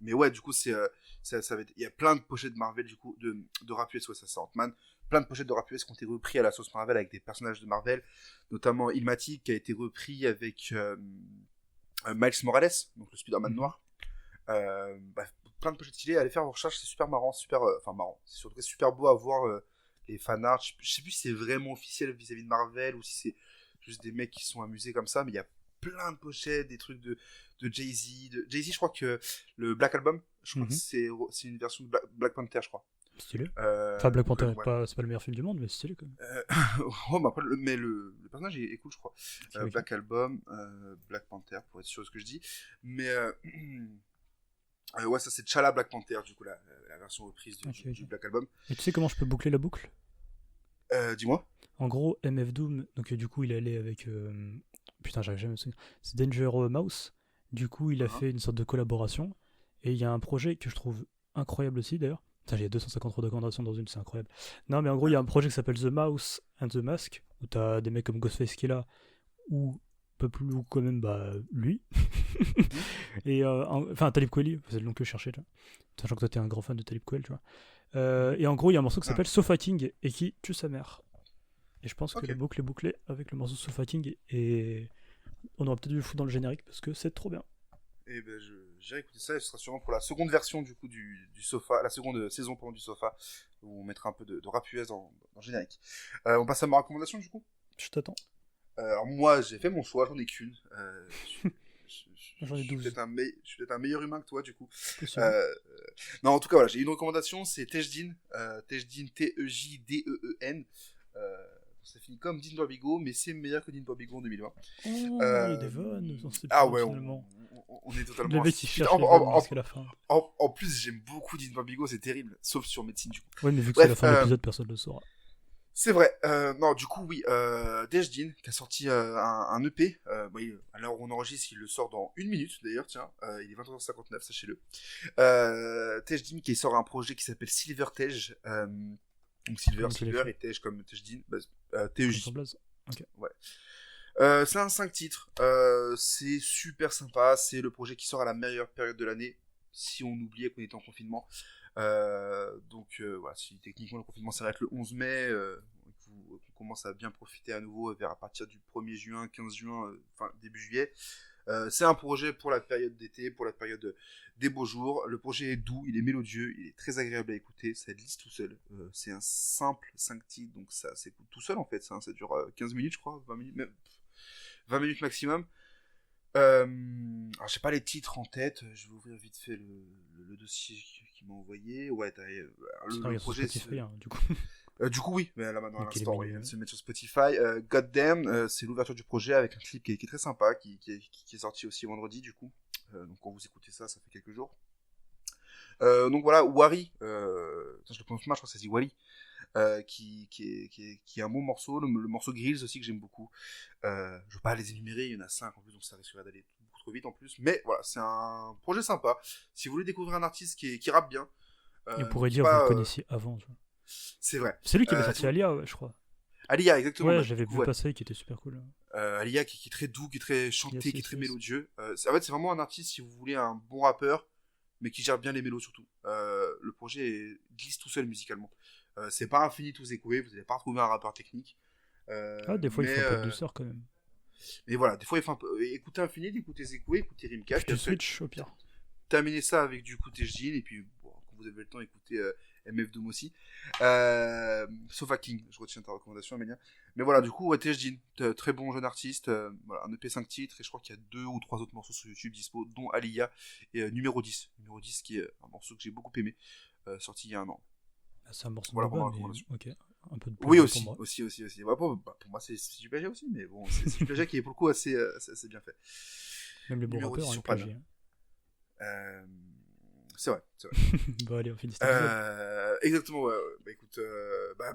Mais ouais, du coup, ça va être. Il y a plein de pochettes de Marvel, du coup, de rap US, ouais, ça c'est Ant-Man. Plein de pochettes de rap US qui ont été repris à la sauce Marvel avec des personnages de Marvel, notamment Ilmatic qui a été repris avec Miles Morales, donc le Spider-Man noir. Plein de pochettes stylées. Allez faire vos recherches, c'est super marrant, marrant. C'est surtout super beau à voir les fanarts. Je sais plus si c'est vraiment officiel vis-à-vis de Marvel ou si c'est juste des mecs qui se sont amusés comme ça, mais il y a plein de pochettes, des trucs de Jay-Z. Jay-Z, je crois que le Black Album, je crois que c'est une version de Black Panther, je crois. Stylé. Enfin, Black Panther, ouais. c'est pas le meilleur film du monde, mais c'est stylé quand même. Oh, mais après, le personnage est cool, je crois. Okay. Black Album, Black Panther, pour être sûr de ce que je dis. Mais ouais, ça c'est T'Challa Black Panther, du coup, la version reprise du Black Album. Et tu sais comment je peux boucler la boucle? Dis-moi. En gros, MF Doom, donc du coup, il est allé avec. Putain, j'arrive jamais à me souvenir. C'est Danger Mouse. Du coup, il a fait une sorte de collaboration. Et il y a un projet que je trouve incroyable aussi, d'ailleurs. Putain, il y a 253 recommandations dans une, c'est incroyable. Non, mais en gros, il y a un projet qui s'appelle The Mouse and the Mask, où t'as des mecs comme Ghostface qui est là, ou peu plus, ou quand même, bah, lui. Et, enfin, Talib Kweli, c'est le nom que je cherchais, là. Sachant que toi, t'es un grand fan de Talib Kweli, tu vois. Et en gros, il y a un morceau qui s'appelle Sofa King, et qui tue sa mère. Et je pense que la boucle est bouclée avec le morceau Sofa King, et on aura peut-être dû le foutre dans le générique, parce que c'est trop bien. Et ben j'irai écouter ça, et ce sera sûrement pour la seconde version du coup du Sofa, la seconde saison du Sofa, où on mettra un peu de rap US dans le générique. On passe à ma recommandation du coup. Je t'attends. Alors moi j'ai fait mon choix, j'en ai qu'une. J'en ai 12. Je suis peut-être un meilleur humain que toi du coup. Non en tout cas voilà, j'ai une recommandation, c'est Tejdin, Tejdeen. Ça finit comme Dean Barbigo, mais c'est meilleur que Dean Barbigo en 2020. Oh, il y a des vannes. Ah ouais, on est totalement... Le mec qui cherche les vannes jusqu'à la fin. En plus, j'aime beaucoup Dean Barbigo, c'est terrible. Sauf sur Médecine, du coup. Ouais, mais vu que c'est la fin de l'épisode, personne ne le saura. C'est vrai. Non, du coup, oui. Dejdin, qui a sorti un EP. Oui, à l'heure où on enregistre, il le sort dans 1 minute, d'ailleurs, tiens. Il est 23h59, sachez-le. Tejdin, qui sort un projet qui s'appelle Silver Tej. Donc Silver et Tej comme Tejdin. TEJ. Okay. Ouais. C'est un 5 titres. C'est super sympa. C'est le projet qui sort à la meilleure période de l'année. Si on oubliait qu'on était en confinement. Donc voilà, si techniquement le confinement s'arrête le 11 mai, qu'on commence à bien profiter à nouveau à partir du 1er juin, 15 juin, début juillet. C'est un projet pour la période d'été, pour la période des beaux jours. Le projet est doux, il est mélodieux, il est très agréable à écouter, ça glisse tout seul. C'est un simple 5 titres, donc ça s'écoute tout seul en fait. Ça dure 15 minutes, je crois, 20 minutes, même 20 minutes maximum. Alors, j'ai pas les titres en tête, je vais ouvrir vite fait le dossier qu'il m'a envoyé. Ouais, le projet. Spotify, hein, du coup. Du coup, oui, mais là maintenant, à l'instant, il vient de se mettre sur Spotify. Goddamn, c'est l'ouverture du projet avec un clip qui est très sympa, qui est sorti aussi vendredi, du coup. Donc, quand vous écoutez ça, ça fait quelques jours. Donc voilà, Wari, je le prononce mal, je crois que ça se dit Wari, qui est un bon morceau. Le morceau Grills aussi, que j'aime beaucoup. Je veux pas les énumérer, il y en a 5 en plus, donc ça risquerait d'aller beaucoup trop vite en plus. Mais voilà, c'est un projet sympa. Si vous voulez découvrir un artiste qui rappe bien. Il pourrait dire, vous le connaissiez avant, tu vois. C'est vrai. C'est lui qui avait sorti Alia, ouais, je crois. Alia, exactement. Ouais, j'avais vu passer, qui était super cool. Alia, qui est très doux, qui est très chanté, qui est très mélodieux. En fait, c'est vraiment un artiste, si vous voulez un bon rappeur, mais qui gère bien les mélos surtout. Le projet glisse tout seul musicalement. C'est pas infini tous écoués, vous n'allez pas retrouver un rappeur technique. Des fois, il faut un peu de douceur quand même. Mais voilà, des fois, il faut un peu... Écoutez Infinite, écoutez Zekoué, écoutez Rimka. Puis tu switch au pire. Terminez ça avec du coup Tejdin, et puis bon, quand vous avez le temps, écoutez MF Doom aussi. Sofa King, je retiens ta recommandation, Amélia. Mais voilà, du coup, Tejdin, très bon jeune artiste, voilà, un EP 5 titres, et je crois qu'il y a 2 ou 3 autres morceaux sur YouTube dispo, dont Alia et numéro 10. Numéro 10 qui est un morceau que j'ai beaucoup aimé, sorti il y a un an. C'est un morceau voilà, de bas, mais ok. Un peu de oui, aussi. Ouais, pour moi, c'est super aussi, mais bon, c'est super qui est pour le coup assez bien fait. Même les bons rappeurs ont plagié. C'est vrai. Bon, allez, on finit cet épisode. Exactement, ouais. Bah écoute,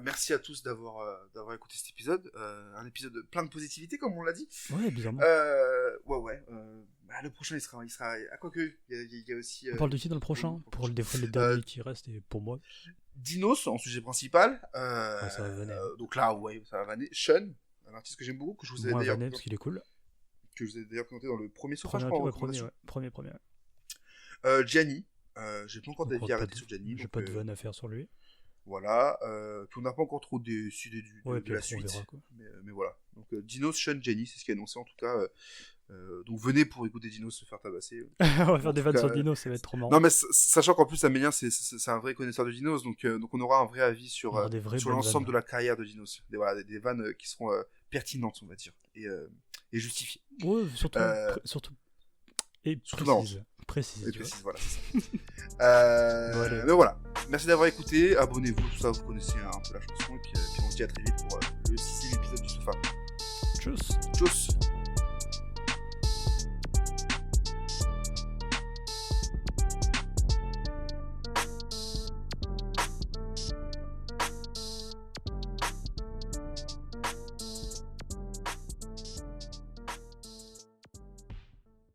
merci à tous d'avoir écouté cet épisode. Un épisode plein de positivité, comme on l'a dit. Ouais, bizarrement. Ouais. Le prochain, il sera. Ah, quoique, il y a aussi. On parle de qui dans le prochain pour des fois les derniers qui restent, et pour moi. Dinos, en sujet principal. Ouais, ça va vanner. Donc là, ouais, ça va vanner. Sean, un artiste que j'aime beaucoup, que je vous ai d'ailleurs. Vanner, parce qu'il est cool. Que je vous ai d'ailleurs présenté dans le premier Sofa, je crois. Premier. Gianni. J'ai pas encore d'avis arrêté sur Gianni. J'ai pas de vanne à faire sur lui. Voilà. Puis on n'a pas encore trop décidé de la suite. Verra, quoi. Mais voilà. Donc Dinos, Sean, Gianni, c'est ce qui est annoncé en tout cas. Donc venez pour écouter Dinos se faire tabasser. On va faire des vannes sur Dinos, ça va être trop marrant. Non, mais sachant qu'en plus Amélien c'est un vrai connaisseur de Dinos, donc on aura un vrai avis sur l'ensemble de la carrière de Dinos. Des vannes qui seront pertinentes, on va dire, et justifiées. Ouais, surtout et précise. Précise, voilà, c'est ça. Mais voilà. Merci d'avoir écouté, abonnez-vous, tout ça, vous connaissez un peu la chanson, et puis on se dit à très vite pour le 6e épisode du Sofa. Tchuss. Tchuss.